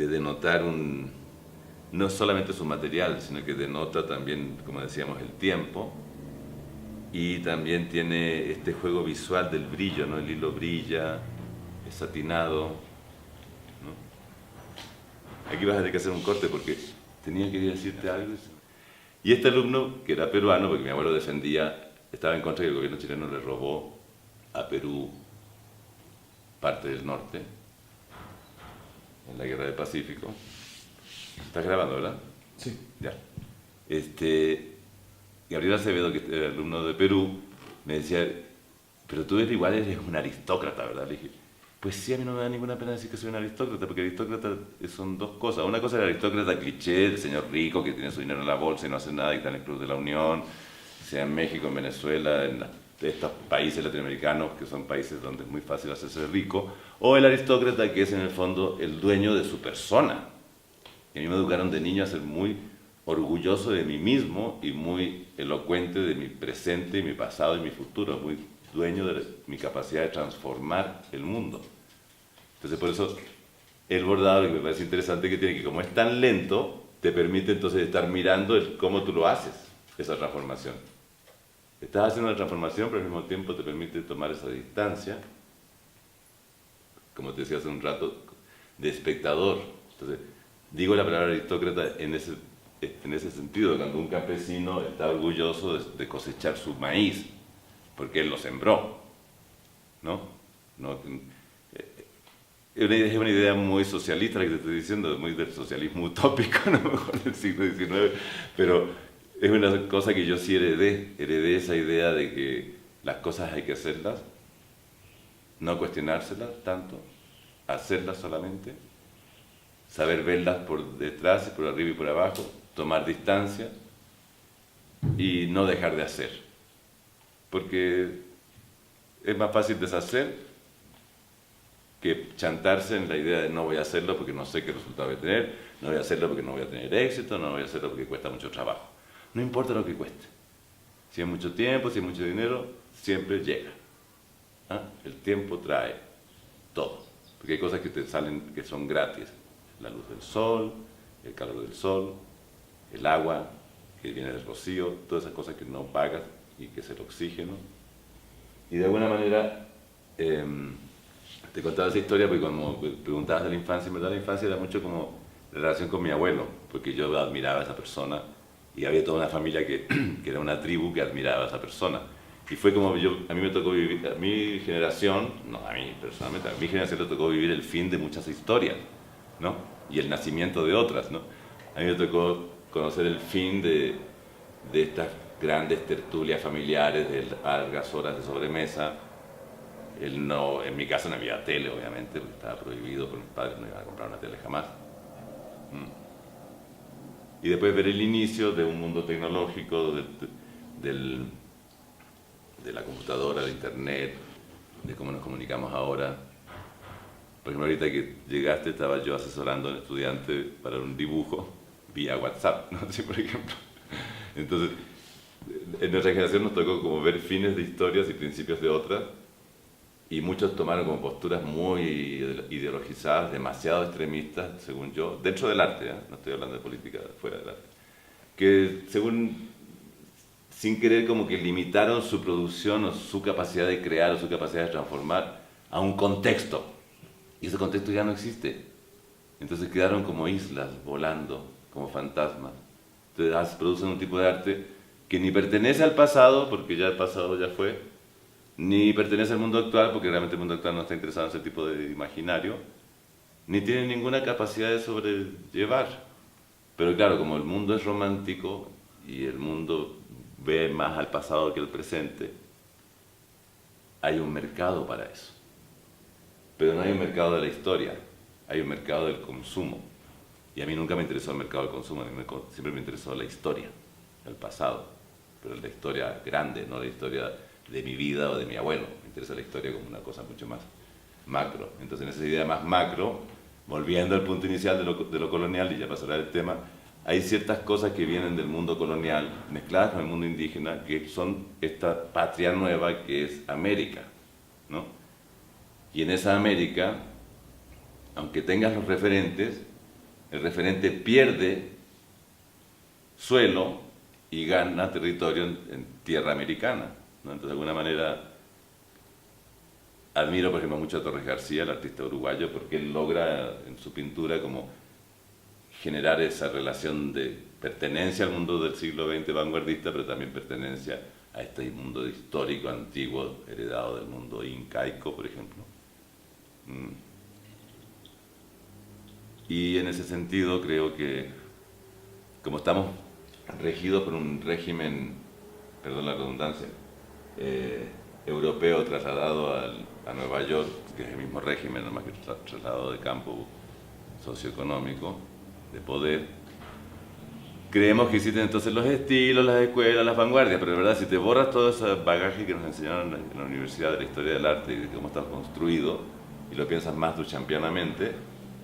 denotar no solamente su material, sino que denota también, como decíamos, el tiempo, y también tiene este juego visual del brillo, ¿no? El hilo brilla, es satinado, ¿no? Aquí vas a tener que hacer un corte porque tenía que decirte algo. Y este alumno, que era peruano, porque mi abuelo defendía, estaba en contra de que el gobierno chileno le robó a Perú parte del norte, en la Guerra del Pacífico. ¿Estás grabando, verdad? Sí. Ya. Gabriel Acevedo, que era alumno de Perú, me decía, pero tú igual eres un aristócrata, ¿verdad? Le dije, pues sí, a mí no me da ninguna pena decir que soy un aristócrata, porque aristócrata son dos cosas. Una cosa es el aristócrata cliché, el señor rico que tiene su dinero en la bolsa y no hace nada y está en el Club de la Unión, sea en México, en Venezuela, en estos países latinoamericanos que son países donde es muy fácil hacerse rico, o el aristócrata que es en el fondo el dueño de su persona. Y a mí me educaron de niño a ser muy orgulloso de mí mismo y muy elocuente de mi presente y mi pasado y mi futuro, muy dueño de mi capacidad de transformar el mundo. Entonces por eso el bordado, que me parece interesante, que tiene que como es tan lento, te permite entonces estar mirando cómo tú lo haces, esa transformación. Estás haciendo una transformación, pero al mismo tiempo te permite tomar esa distancia, como te decía hace un rato, de espectador. Entonces, digo la palabra aristócrata en ese sentido, cuando un campesino está orgulloso de cosechar su maíz, porque él lo sembró, ¿no? Es una idea muy socialista la que te estoy diciendo, muy del socialismo utópico, ¿no? Mejor del siglo XIX, pero es una cosa que yo sí heredé esa idea de que las cosas hay que hacerlas, no cuestionárselas tanto, hacerlas solamente, saber verlas por detrás, por arriba y por abajo, tomar distancia y no dejar de hacer. Porque es más fácil deshacer que chantarse en la idea de no voy a hacerlo porque no sé qué resultado voy a tener, no voy a hacerlo porque no voy a tener éxito, no voy a hacerlo porque cuesta mucho trabajo. No importa lo que cueste. Si es mucho tiempo, si es mucho dinero, siempre llega. ¿Ah? El tiempo trae todo. Porque hay cosas que te salen que son gratis. La luz del sol, el calor del sol, el agua que viene del rocío, todas esas cosas que no pagas y que es el oxígeno. Y de alguna manera, te contaba esa historia porque cuando preguntabas de la infancia, en verdad la infancia era mucho como la relación con mi abuelo, porque yo admiraba a esa persona y había toda una familia que era una tribu que admiraba a esa persona. Y fue como a mí me tocó vivir, a mi generación, no a mí personalmente, a mi generación le tocó vivir el fin de muchas historias, ¿no? Y el nacimiento de otras, ¿no? A mí me tocó conocer el fin de estas grandes tertulias familiares, de largas horas de sobremesa. En mi casa no había tele, obviamente, porque estaba prohibido, porque mis padres no iban a comprar una tele jamás. Y después ver el inicio de un mundo tecnológico, de la computadora, de internet, de cómo nos comunicamos ahora. Por ejemplo, ahorita que llegaste estaba yo asesorando a un estudiante para un dibujo vía WhatsApp, ¿no? Sí, por ejemplo. Entonces, en nuestra generación nos tocó como ver fines de historias y principios de otras, y muchos tomaron como posturas muy ideologizadas, demasiado extremistas, según yo, dentro del arte, ¿eh? No estoy hablando de política fuera del arte, que sin querer como que limitaron su producción o su capacidad de crear o su capacidad de transformar a un contexto, y ese contexto ya no existe. Entonces quedaron como islas volando, como fantasmas. Entonces producen un tipo de arte que ni pertenece al pasado, porque ya el pasado ya fue, ni pertenece al mundo actual, porque realmente el mundo actual no está interesado en ese tipo de imaginario, ni tiene ninguna capacidad de sobrellevar. Pero claro, como el mundo es romántico y el mundo ve más al pasado que al presente, hay un mercado para eso. Pero no hay un mercado de la historia, hay un mercado del consumo. Y a mí nunca me interesó el mercado del consumo, a mí siempre me interesó la historia, el pasado, pero la historia grande, no la historia de mi vida o de mi abuelo. Me interesa la historia como una cosa mucho más macro. Entonces, en esa idea más macro, volviendo al punto inicial de lo colonial, y ya pasará el tema, hay ciertas cosas que vienen del mundo colonial, mezcladas con el mundo indígena, que son esta patria nueva que es América, ¿no? Y en esa América, aunque tengas los referentes, el referente pierde suelo y gana territorio en tierra americana, ¿no? Entonces, de alguna manera, admiro, por ejemplo, mucho a Torres García, el artista uruguayo, porque él logra en su pintura como generar esa relación de pertenencia al mundo del siglo XX vanguardista, pero también pertenencia a este mundo histórico, antiguo, heredado del mundo incaico, por ejemplo. Y en ese sentido creo que, como estamos regidos por un régimen, perdón la redundancia, europeo trasladado a Nueva York, que es el mismo régimen, nomás que trasladado de campo socioeconómico, de poder, creemos que existen entonces los estilos, las escuelas, las vanguardias, pero de verdad, si te borras todo ese bagaje que nos enseñaron en la universidad de la historia del arte y de cómo está construido, y lo piensas más duchampianamente,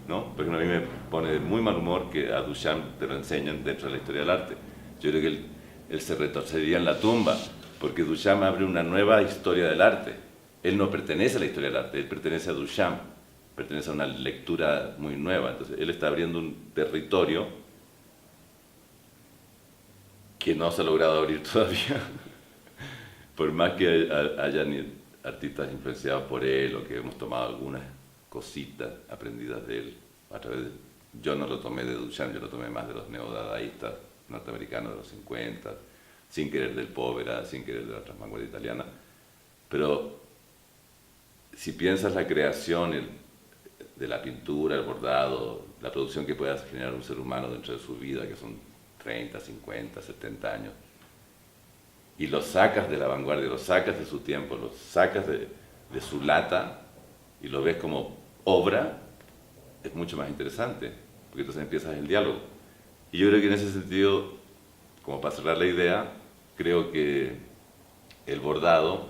¿no? Por ejemplo, a mí me pone de muy mal humor que a Duchamp te lo enseñan dentro de la historia del arte. Yo creo que él se retorcería en la tumba, porque Duchamp abre una nueva historia del arte. Él no pertenece a la historia del arte, él pertenece a Duchamp, pertenece a una lectura muy nueva. Entonces, él está abriendo un territorio que no se ha logrado abrir todavía, por más que hayan artistas influenciados por él o que hemos tomado algunas cositas aprendidas de él a través de... Yo no lo tomé de Duchamp, yo lo tomé más de los neodadaístas norteamericanos de los 50, sin querer del Povera, sin querer de la vanguardia italiana. Pero si piensas la creación de la pintura, el bordado, la producción que pueda generar un ser humano dentro de su vida, que son 30, 50, 70 años, y lo sacas de la vanguardia, lo sacas de su tiempo, lo sacas de su lata y lo ves como obra, es mucho más interesante, porque entonces empiezas el diálogo. Y yo creo que en ese sentido, como para cerrar la idea, creo que el bordado,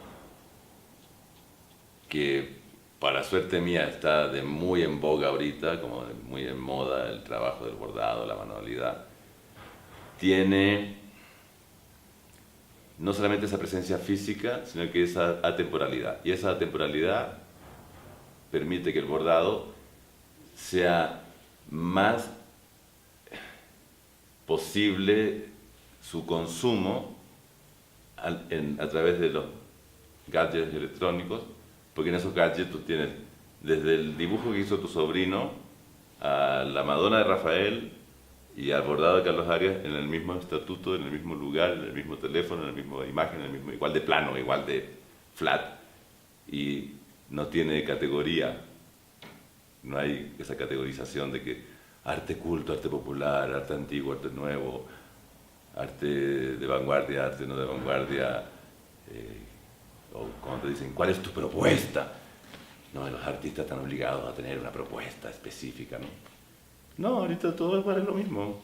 que para suerte mía está de muy en boga ahorita, como de muy en moda el trabajo del bordado, la manualidad, tiene no solamente esa presencia física, sino que esa atemporalidad. Y esa atemporalidad permite que el bordado sea más posible su consumo a través de los gadgets electrónicos, porque en esos gadgets tú tienes desde el dibujo que hizo tu sobrino a la Madonna de Rafael y al bordado de Carlos Arias en el mismo estatuto, en el mismo lugar, en el mismo teléfono, en la misma imagen, en el mismo, igual de plano, igual de flat, y no tiene categoría. No hay esa categorización de que arte culto, arte popular, arte antiguo, arte nuevo, arte de vanguardia, arte no de vanguardia, o cuando te dicen, ¿cuál es tu propuesta? No, los artistas están obligados a tener una propuesta específica, ¿no? No, ahorita todo es para lo mismo.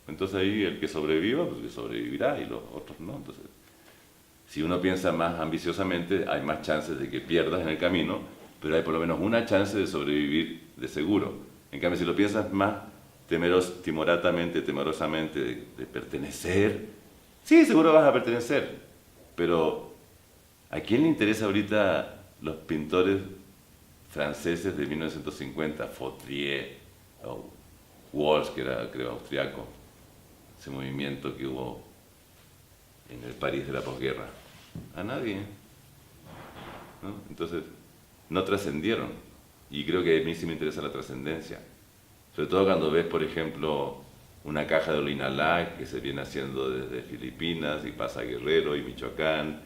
Entonces ahí el que sobreviva, pues que sobrevivirá y los otros no. Entonces, si uno piensa más ambiciosamente, hay más chances de que pierdas en el camino, pero hay por lo menos una chance de sobrevivir de seguro. En cambio, si lo piensas más temorosamente de pertenecer. Sí, seguro vas a pertenecer, pero ¿a quién le interesa ahorita los pintores franceses de 1950? Fautrier, o Walsh, que era, creo, austriaco, ese movimiento que hubo en el París de la posguerra. A nadie, ¿no? Entonces, no trascendieron. Y creo que a mí sí me interesa la trascendencia. Sobre todo cuando ves, por ejemplo, una caja de Olinalá que se viene haciendo desde Filipinas y pasa a Guerrero y Michoacán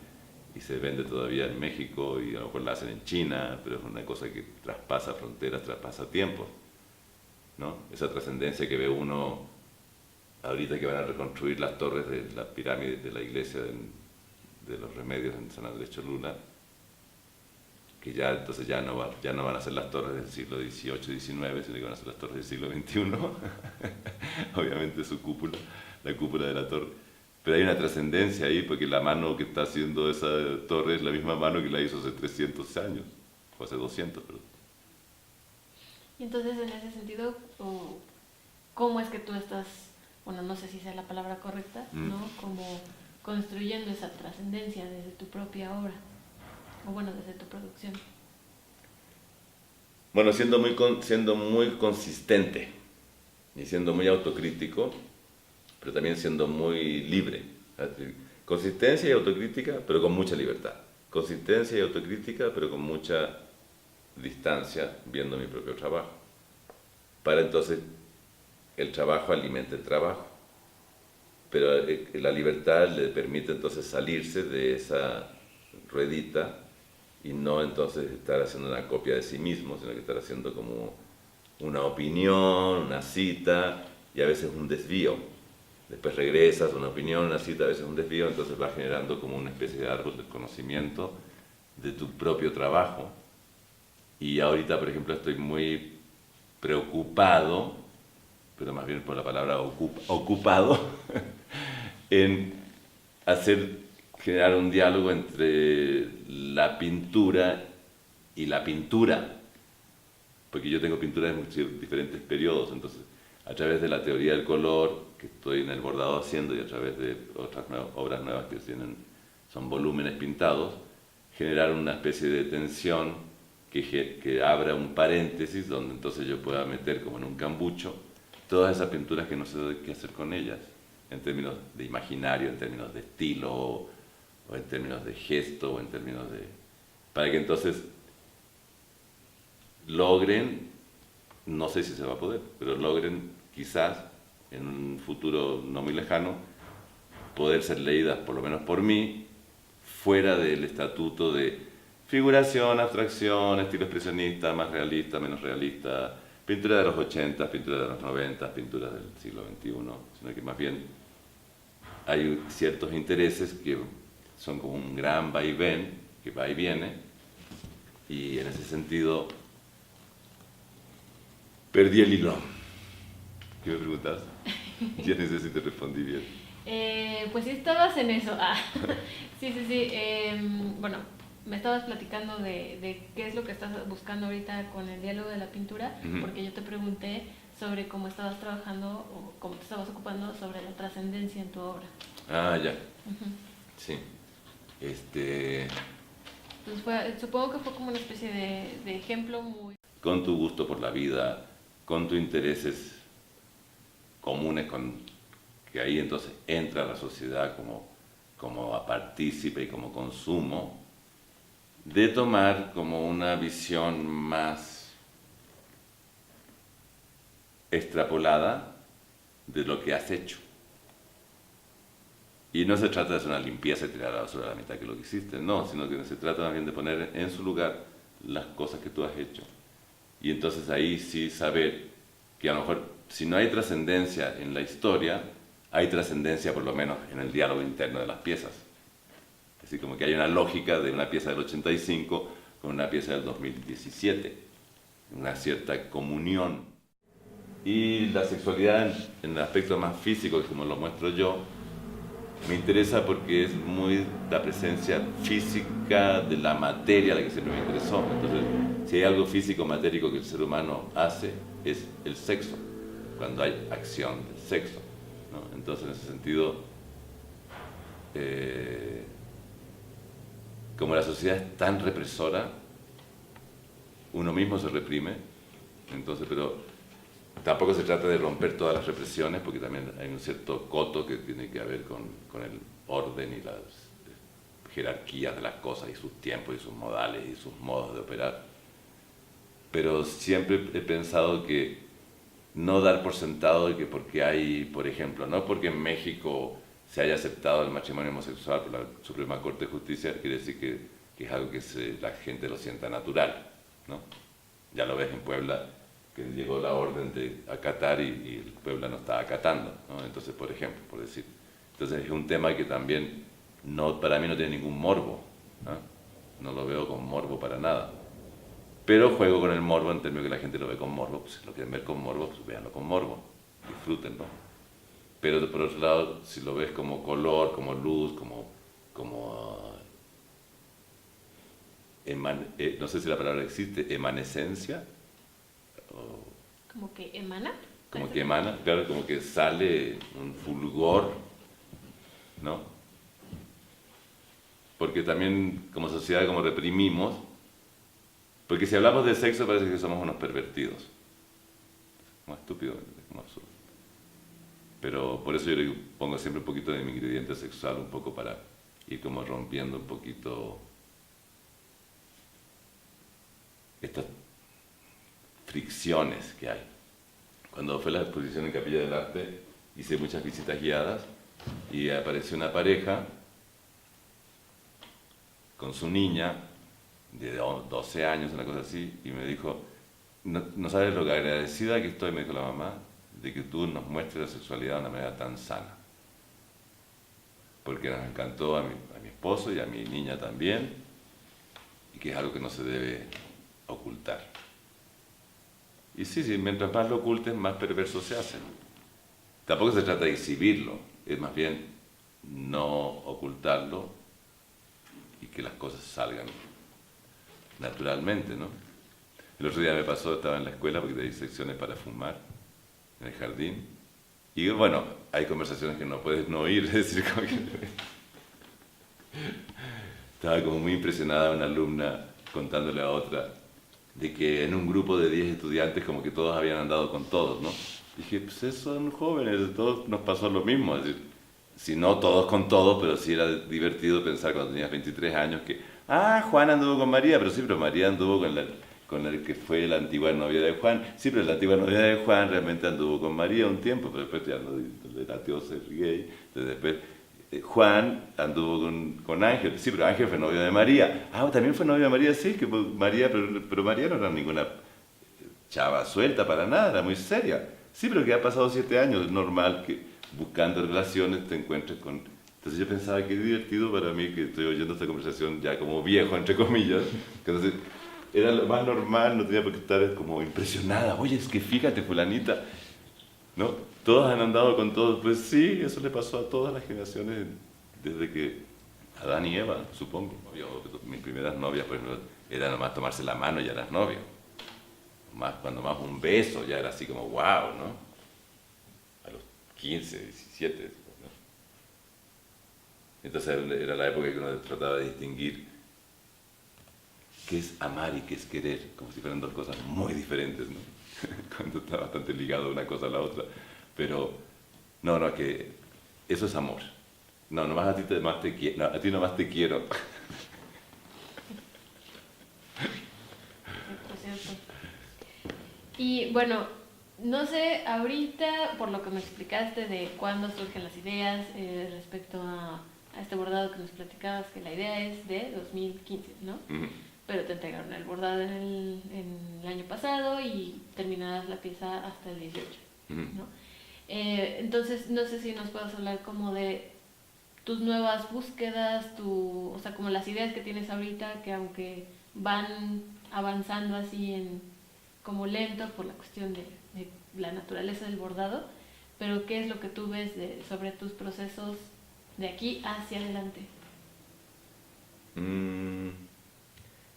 y se vende todavía en México y a lo mejor la hacen en China, pero es una cosa que traspasa fronteras, traspasa tiempos, ¿no? Esa trascendencia que ve uno ahorita que van a reconstruir las torres de la pirámide de la iglesia de los Remedios en San Andrés Cholula, que ya entonces ya no van a ser las torres del siglo XVIII, XIX, sino que van a ser las torres del siglo XXI, obviamente su cúpula, la cúpula de la torre. Pero hay una trascendencia ahí, porque la mano que está haciendo esa torre es la misma mano que la hizo hace 300 años, o hace 200, perdón. Y entonces, en ese sentido, ¿cómo es que tú estás, bueno, no sé si sea la palabra correcta, ¿no? Como construyendo esa trascendencia desde tu propia obra, o bueno, desde tu producción? Bueno, siendo muy consistente y siendo muy autocrítico, pero también siendo muy libre. Consistencia y autocrítica, pero con mucha libertad. Consistencia y autocrítica, pero con mucha distancia, viendo mi propio trabajo. Para entonces el trabajo alimenta el trabajo. Pero la libertad le permite entonces salirse de esa ruedita y no entonces estar haciendo una copia de sí mismo, sino que estar haciendo como una opinión, una cita y a veces un desvío. Después regresas, una opinión, una cita, a veces un desvío, entonces vas generando como una especie de árbol del conocimiento de tu propio trabajo. Y ahorita, por ejemplo, estoy muy preocupado, pero más bien por la palabra ocupado, en generar un diálogo entre la pintura y la pintura, porque yo tengo pinturas de diferentes periodos, entonces a través de la teoría del color que estoy en el bordado haciendo y a través de otras obras nuevas que son volúmenes pintados, generar una especie de tensión que abra un paréntesis donde entonces yo pueda meter como en un cambucho todas esas pinturas que no sé qué hacer con ellas, en términos de imaginario, en términos de estilo, o en términos de gesto, o en términos de... para que entonces logren, no sé si se va a poder, pero logren quizás en un futuro no muy lejano poder ser leídas, por lo menos por mí, fuera del estatuto de figuración, abstracción, estilo expresionista, más realista, menos realista, pintura de los 80, pintura de los 90, pintura del siglo XXI, sino que más bien hay ciertos intereses que son como un gran vaivén, que va y viene, y en ese sentido perdí el hilo. ¿Qué me preguntas? Ya no sé si te respondí bien. Pues sí estabas en eso. Sí. Bueno, me estabas platicando de qué es lo que estás buscando ahorita con el diálogo de la pintura, porque yo te pregunté sobre cómo estabas trabajando o cómo te estabas ocupando sobre la trascendencia en tu obra. Ah, ya. Sí. Entonces supongo que fue como una especie de ejemplo muy... Con tu gusto por la vida, con tus intereses comunes, que ahí entonces entra la sociedad como partícipe y como consumo, de tomar como una visión más extrapolada de lo que has hecho. Y no se trata de hacer una limpieza y tirar a la basura la mitad que lo que hiciste, no, sino que se trata más bien de poner en su lugar las cosas que tú has hecho. Y entonces ahí sí saber que a lo mejor si no hay trascendencia en la historia, hay trascendencia por lo menos en el diálogo interno de las piezas. Así como que hay una lógica de una pieza del 85 con una pieza del 2017, una cierta comunión. Y la sexualidad en el aspecto más físico, que como lo muestro yo, me interesa porque es muy la presencia física de la materia la que siempre me interesó. Entonces, si hay algo físico, matérico que el ser humano hace, es el sexo. cuando hay acción de sexo, ¿no? Entonces, en ese sentido, como la sociedad es tan represora, uno mismo se reprime, entonces, pero tampoco se trata de romper todas las represiones, porque también hay un cierto coto que tiene que ver con el orden y las jerarquías de las cosas y sus tiempos y sus modales y sus modos de operar. Pero siempre he pensado que no dar por sentado de que porque hay, por ejemplo, no porque en México se haya aceptado el matrimonio homosexual por la Suprema Corte de Justicia, quiere decir que es algo que la gente lo sienta natural, ¿no? Ya lo ves en Puebla, que llegó la orden de acatar y el Puebla no está acatando, ¿no? Entonces, por ejemplo, por decir. Entonces es un tema que también para mí no tiene ningún morbo, ¿no? No lo veo con morbo para nada. Pero juego con el morbo en términos que la gente lo ve con morbo. Pues si lo quieren ver con morbo, pues véanlo con morbo, disfrútenlo. Pero por otro lado, si lo ves como color, como luz, no sé si la palabra existe, emanescencia. ¿Como que emana? Como que emana, claro, como que sale un fulgor, ¿no? Porque también como sociedad, como reprimimos, porque si hablamos de sexo parece que somos unos pervertidos. Como estúpido, como absurdo. Pero por eso yo le pongo siempre un poquito de mi ingrediente sexual, un poco para ir como rompiendo un poquito estas fricciones que hay. Cuando fue la exposición en Capilla del Arte, hice muchas visitas guiadas y apareció una pareja con su niña de 12 años, una cosa así, y me dijo, no sabes lo agradecida que estoy, me dijo la mamá, de que tú nos muestres la sexualidad de una manera tan sana. Porque nos encantó a mi esposo y a mi niña también, y que es algo que no se debe ocultar. Y sí, mientras más lo ocultes, más perversos se hacen. Tampoco se trata de exhibirlo, es más bien no ocultarlo y que las cosas salgan naturalmente, ¿no? El otro día me pasó, estaba en la escuela porque tenía secciones para fumar en el jardín. Y bueno, hay conversaciones que no puedes no oír, es decir, como que estaba como muy impresionada una alumna contándole a otra de que en un grupo de 10 estudiantes como que todos habían andado con todos, ¿no? Dije, pues esos son jóvenes, todos nos pasó lo mismo, es decir, si no todos con todos, pero sí era divertido pensar cuando tenías 23 años que, Juan anduvo con María, pero María anduvo con la que fue la antigua novia de Juan, sí, pero la antigua novia de Juan realmente anduvo con María un tiempo, pero después ya no le latió ser gay, entonces después Juan anduvo con Ángel, sí, pero Ángel fue novio de María. También fue novio de María, sí, que María, pero María no era ninguna chava suelta para nada, era muy seria. Sí, pero que ha pasado 7 años, es normal que buscando relaciones te encuentres con... Entonces yo pensaba que es divertido para mí que estoy oyendo esta conversación ya como viejo, entre comillas. Entonces era lo más normal, no tenía por qué estar como impresionada. Oye, es que fíjate, fulanita, ¿no? Todos han andado con todos, pues sí, eso le pasó a todas las generaciones desde que Adán y Eva, supongo. Mis primeras novias, por ejemplo, era nomás tomarse la mano y ya eras novio. Cuando más un beso ya era así como wow, ¿no? A los 15, 17, ¿no? Entonces era la época que uno trataba de distinguir qué es amar y qué es querer, como si fueran dos cosas muy diferentes, ¿no? Cuando está bastante ligado una cosa a la otra. Pero, no, que eso es amor. No, nomás a ti nomás te quiero. Cierto. Y bueno, no sé, ahorita, por lo que me explicaste de cuándo surgen las ideas respecto a este bordado que nos platicabas, que la idea es de 2015, ¿no? Uh-huh. Pero te entregaron el bordado en el año pasado y terminarás la pieza hasta el 18, uh-huh. ¿no? Entonces, no sé si nos puedes hablar como de tus nuevas búsquedas, o sea, como las ideas que tienes ahorita, que aunque van avanzando así como lento por la cuestión de la naturaleza del bordado, pero ¿qué es lo que tú ves sobre tus procesos de aquí hacia adelante?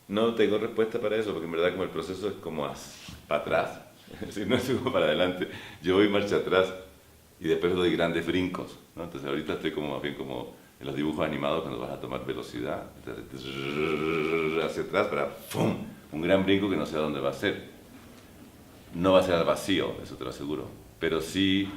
No tengo respuesta para eso, porque en verdad como el proceso es como para atrás, Si no sigo para adelante, yo voy marcha atrás y después doy grandes brincos, ¿no? Entonces ahorita estoy como más bien como en los dibujos animados cuando vas a tomar velocidad, hacia atrás para ¡fum! Un gran brinco que no sé a dónde va a ser. No va a ser al vacío, eso te lo aseguro, pero sí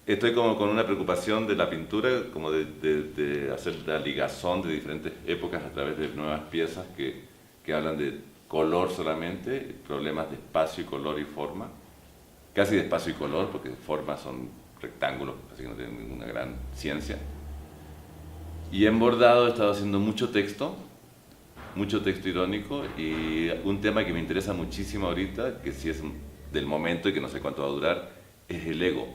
estoy como con una preocupación de la pintura, como de hacer la ligazón de diferentes épocas a través de nuevas piezas que hablan de color solamente, problemas de espacio y color y forma, casi de espacio y color, porque formas son rectángulos, así que no tienen ninguna gran ciencia. Y en bordado he estado haciendo mucho texto irónico, y un tema que me interesa muchísimo ahorita, que sí es del momento y que no sé cuánto va a durar, es el ego.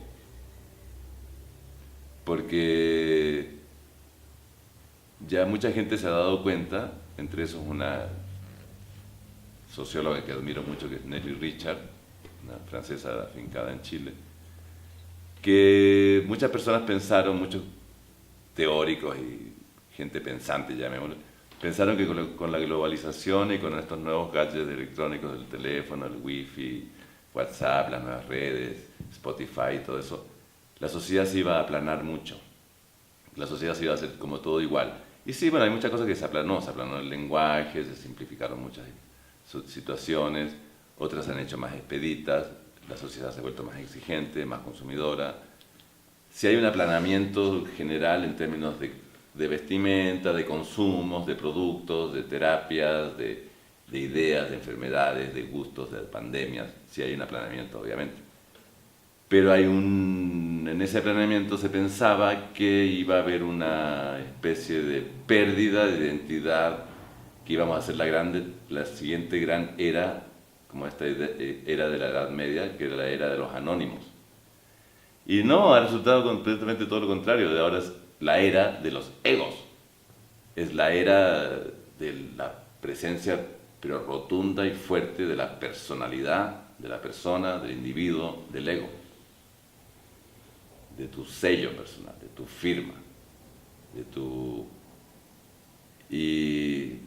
Porque ya mucha gente se ha dado cuenta, entre esos una socióloga que admiro mucho, que es Nelly Richard, una francesa afincada en Chile, que muchas personas pensaron, muchos teóricos y gente pensante, llamémoslo, pensaron que con la globalización y con estos nuevos gadgets electrónicos del teléfono, el wifi, WhatsApp, las nuevas redes, Spotify y todo eso, la sociedad se iba a aplanar mucho. La sociedad se iba a hacer como todo igual. Y sí, bueno, hay muchas cosas que se aplanó el lenguaje, se simplificaron muchas situaciones, otras se han hecho más expeditas, la sociedad se ha vuelto más exigente, más consumidora. Si hay un aplanamiento general en términos de vestimenta, de consumos, de productos, de terapias, de ideas, de enfermedades, de gustos, de pandemias, sí hay un aplanamiento, obviamente. Pero en ese aplanamiento se pensaba que iba a haber una especie de pérdida de identidad, que íbamos a hacer la siguiente gran era, como esta era de la Edad Media, que era la era de los anónimos. Y no, ha resultado completamente todo lo contrario. Ahora es la era de los egos. Es la era de la presencia, pero rotunda y fuerte, de la personalidad, de la persona, del individuo, del ego. De tu sello personal, de tu firma, de tu... Y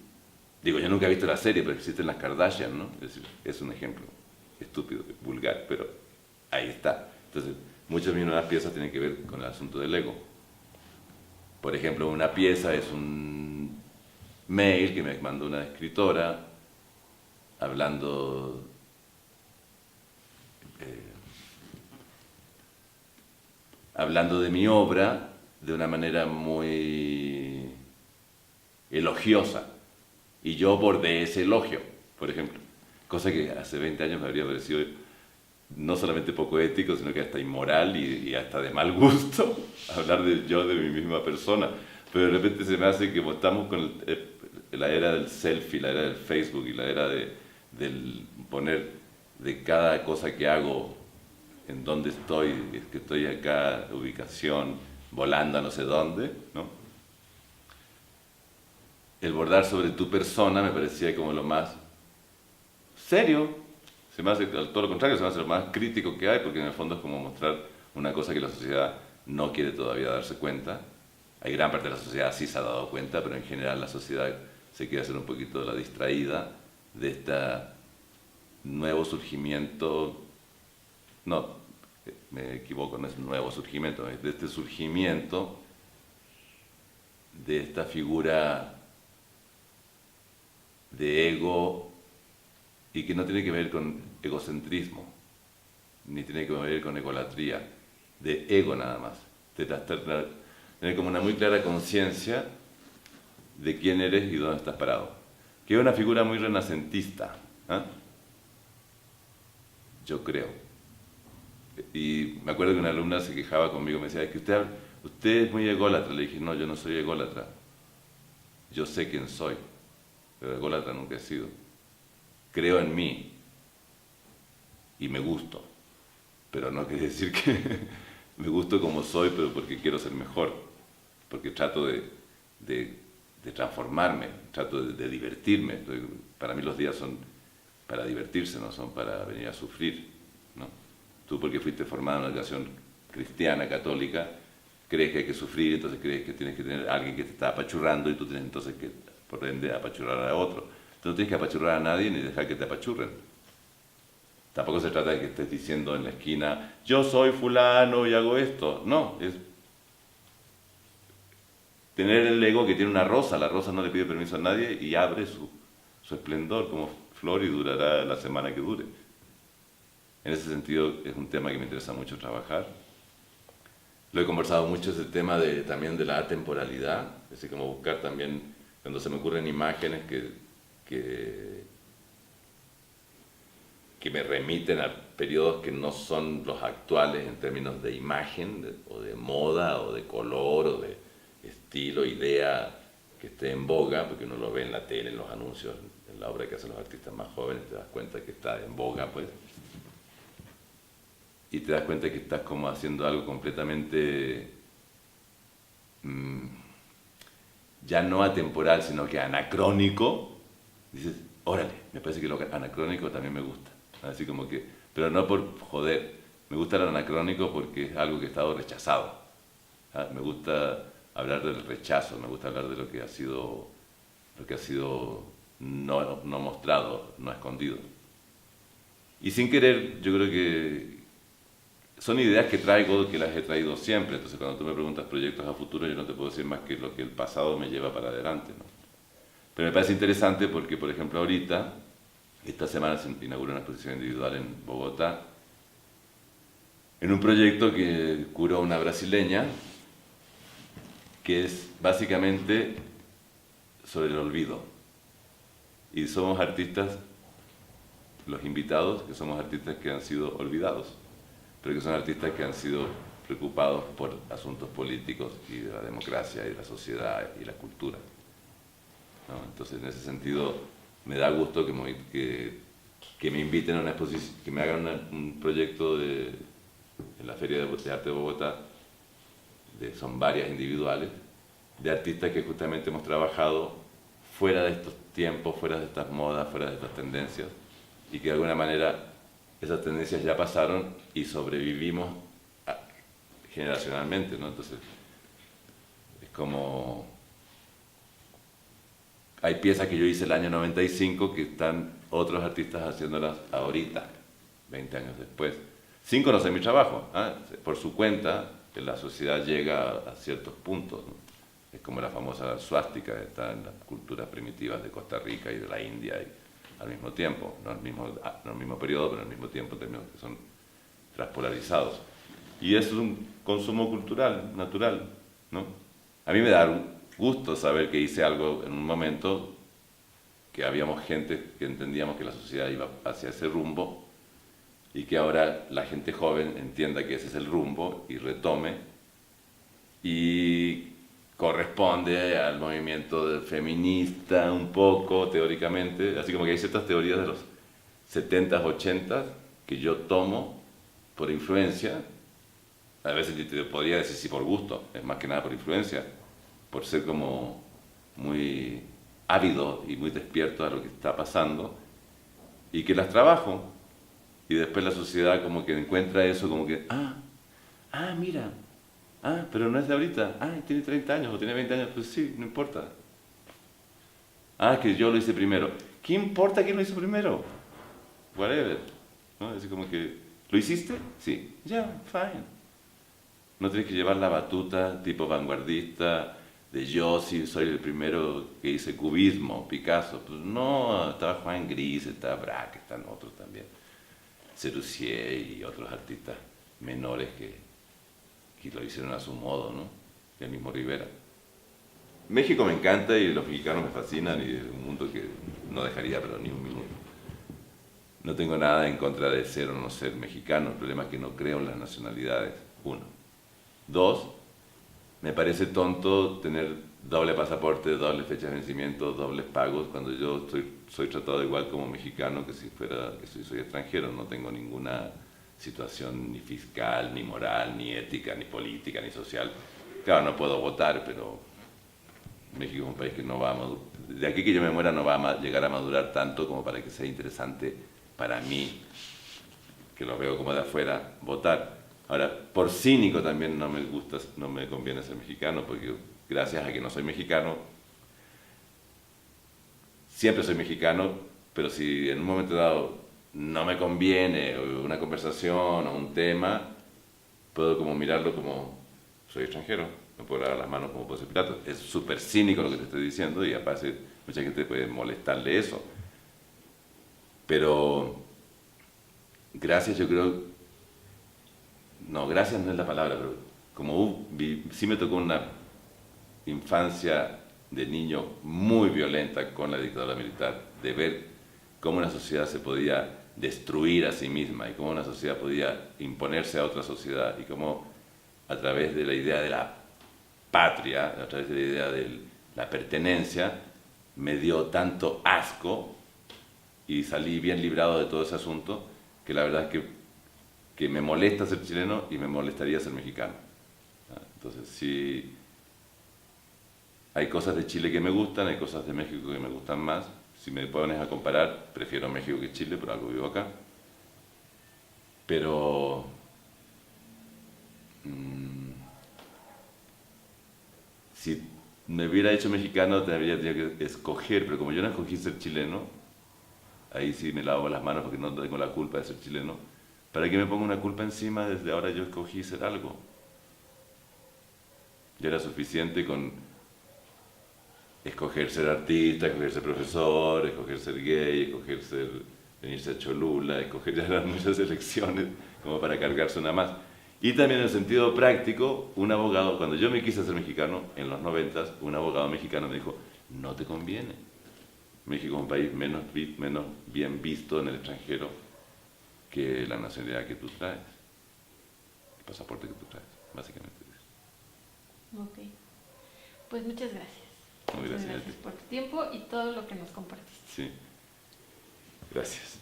digo, yo nunca he visto la serie, pero existen las Kardashian, ¿no? Es decir, es un ejemplo estúpido, vulgar, pero ahí está. Entonces, muchas de mis nuevas piezas tienen que ver con el asunto del ego. Por ejemplo, una pieza es un mail que me mandó una escritora hablando de mi obra de una manera muy elogiosa, y yo bordé ese elogio, por ejemplo, cosa que hace 20 años me habría parecido no solamente poco ético, sino que hasta inmoral y hasta de mal gusto hablar de mi misma persona. Pero de repente se me hace que como estamos con la era del selfie, la era del Facebook y la era del poner de cada cosa que hago en dónde estoy, es que estoy acá, ubicación, volando a no sé dónde, ¿no? El bordar sobre tu persona me parecía como lo más serio, se me hace todo lo contrario, se me hace lo más crítico que hay, porque en el fondo es como mostrar una cosa que la sociedad no quiere todavía darse cuenta. Hay gran parte de la sociedad sí se ha dado cuenta, pero en general la sociedad se quiere hacer un poquito de la distraída de este nuevo surgimiento. No, me equivoco, no es un nuevo surgimiento, es de este surgimiento de esta figura de ego, y que no tiene que ver con egocentrismo, ni tiene que ver con egolatría, de ego nada más, de tener como una muy clara conciencia de quién eres y dónde estás parado, que es una figura muy renacentista, ¿eh? Yo creo. Y me acuerdo que una alumna se quejaba conmigo, me decía, es que usted es muy ególatra. Le dije, no, yo no soy ególatra, yo sé quién soy, pero ególatra nunca he sido. Creo en mí y me gusto, pero no quiere decir que me gusto como soy, pero porque quiero ser mejor, porque trato de transformarme, trato de divertirme. Para mí los días son para divertirse, no son para venir a sufrir, ¿no? Tú, porque fuiste formada en una educación cristiana, católica, crees que hay que sufrir, entonces crees que tienes que tener a alguien que te está apachurrando, y tú tienes entonces que, por ende, apachurrar a otro. Tú no tienes que apachurrar a nadie ni dejar que te apachurren. Tampoco se trata de que estés diciendo en la esquina, yo soy fulano y hago esto. No, es tener el ego que tiene una rosa. La rosa no le pide permiso a nadie y abre su esplendor como flor y durará la semana que dure. En ese sentido es un tema que me interesa mucho trabajar. Lo he conversado mucho, ese tema también de la atemporalidad, es decir, como buscar también, cuando se me ocurren imágenes que me remiten a periodos que no son los actuales en términos de imagen, o de moda, o de color, o de estilo, idea que esté en boga, porque uno lo ve en la tele, en los anuncios, en la obra que hacen los artistas más jóvenes, te das cuenta que está en boga, pues. Y te das cuenta que estás como haciendo algo completamente ya no atemporal, sino que anacrónico. Dices, órale, me parece que lo anacrónico también me gusta. Así como que, pero no por joder, me gusta el anacrónico porque es algo que ha estado rechazado. Me gusta hablar del rechazo, me gusta hablar de lo que ha sido no mostrado, no escondido. Y sin querer, yo creo que son ideas que traigo, que las he traído siempre. Entonces, cuando tú me preguntas proyectos a futuro, yo no te puedo decir más que lo que el pasado me lleva para adelante, ¿no? Pero me parece interesante porque, por ejemplo, ahorita, esta semana se inaugura una exposición individual en Bogotá, en un proyecto que curó una brasileña, que es básicamente sobre el olvido. Y somos artistas, los invitados, que somos artistas que han sido olvidados, pero que son artistas que han sido preocupados por asuntos políticos y de la democracia y de la sociedad y la cultura, ¿no? Entonces, en ese sentido, me da gusto que me inviten a una exposición, que me hagan un proyecto en la Feria de Arte de Bogotá, son varias individuales, de artistas que justamente hemos trabajado fuera de estos tiempos, fuera de estas modas, fuera de estas tendencias, y que de alguna manera esas tendencias ya pasaron y sobrevivimos generacionalmente, ¿no? Entonces, es como... Hay piezas que yo hice el año 95 que están otros artistas haciéndolas ahorita, 20 años después, sin conocer mi trabajo, ¿eh? Por su cuenta, la sociedad llega a ciertos puntos, ¿no? Es como la famosa suástica, está en las culturas primitivas de Costa Rica y de la India, y al mismo tiempo, no el mismo periodo, pero al mismo tiempo, en términos que son transpolarizados. Y eso es un consumo cultural, natural, ¿no? A mí me da gusto saber que hice algo en un momento que habíamos gente que entendíamos que la sociedad iba hacia ese rumbo y que ahora la gente joven entienda que ese es el rumbo y retome y corresponde al movimiento feminista un poco teóricamente, así como que hay ciertas teorías de los 70s, 80s que yo tomo por influencia. A veces yo te podría decir si por gusto, es más que nada por influencia, por ser como muy ávido y muy despierto a lo que está pasando, y que las trabajo, y después la sociedad como que encuentra eso como que, mira, pero no es de ahorita, tiene 30 años o tiene 20 años, pues sí, no importa. Que yo lo hice primero. ¿Qué importa quién lo hizo primero? Whatever, ¿no? Es como que, ¿lo hiciste? Sí, ya, fine. No tienes que llevar la batuta tipo vanguardista de yo sí soy el primero que hice cubismo, Picasso. Pues no, estaba Juan Gris, estaba Braque, están otros también, Serusier y otros artistas menores que lo hicieron a su modo, ¿no? Y el mismo Rivera. México me encanta y los mexicanos me fascinan y es un mundo que no dejaría pero ni un minuto. No tengo nada en contra de ser o no ser mexicano, el problema es que no creo en las nacionalidades, 1. 2, me parece tonto tener doble pasaporte, doble fecha de vencimiento, dobles pagos, cuando yo soy tratado igual como mexicano que si soy extranjero. No tengo ninguna situación ni fiscal, ni moral, ni ética, ni política, ni social. Claro, no puedo votar, pero México es un país que no va a madurar. De aquí que yo me muera no va a llegar a madurar tanto como para que sea interesante para mí, que lo veo como de afuera, votar. Ahora, por cínico también no me conviene ser mexicano, porque gracias a que no soy mexicano, siempre soy mexicano, pero si en un momento dado no me conviene una conversación o un tema, puedo como mirarlo como soy extranjero, me puedo lavar las manos como Poncio Pilato. Es súper cínico lo que te estoy diciendo y aparte mucha gente puede molestarle eso. Pero gracias, yo creo, no, gracias no es la palabra, pero como sí me tocó una infancia de niño muy violenta con la dictadura militar, de ver cómo una sociedad se podía destruir a sí misma y cómo una sociedad podía imponerse a otra sociedad y cómo a través de la idea de la patria, a través de la idea de la pertenencia, me dio tanto asco y salí bien librado de todo ese asunto que la verdad es que me molesta ser chileno y me molestaría ser mexicano. Entonces sí, hay cosas de Chile que me gustan, hay cosas de México que me gustan más. Si me pones a comparar, prefiero México que Chile, por algo vivo acá. Pero si me hubiera hecho mexicano, tendría que escoger, pero como yo no escogí ser chileno, ahí sí me lavo las manos porque no tengo la culpa de ser chileno. ¿Para qué me pongo una culpa encima? Desde ahora yo escogí ser algo. Ya era suficiente con escoger ser artista, escoger ser profesor, escoger ser gay, escoger venirse a Cholula, escoger ya las muchas elecciones como para cargarse una más. Y también en el sentido práctico, un abogado, cuando yo me quise hacer mexicano, en los 90, un abogado mexicano me dijo, no te conviene. México es un país menos bien visto en el extranjero que la nacionalidad que tú traes, el pasaporte que tú traes, básicamente. Ok, pues muchas gracias. Muy gracias. Muchas gracias por tu tiempo y todo lo que nos compartiste. Sí, gracias.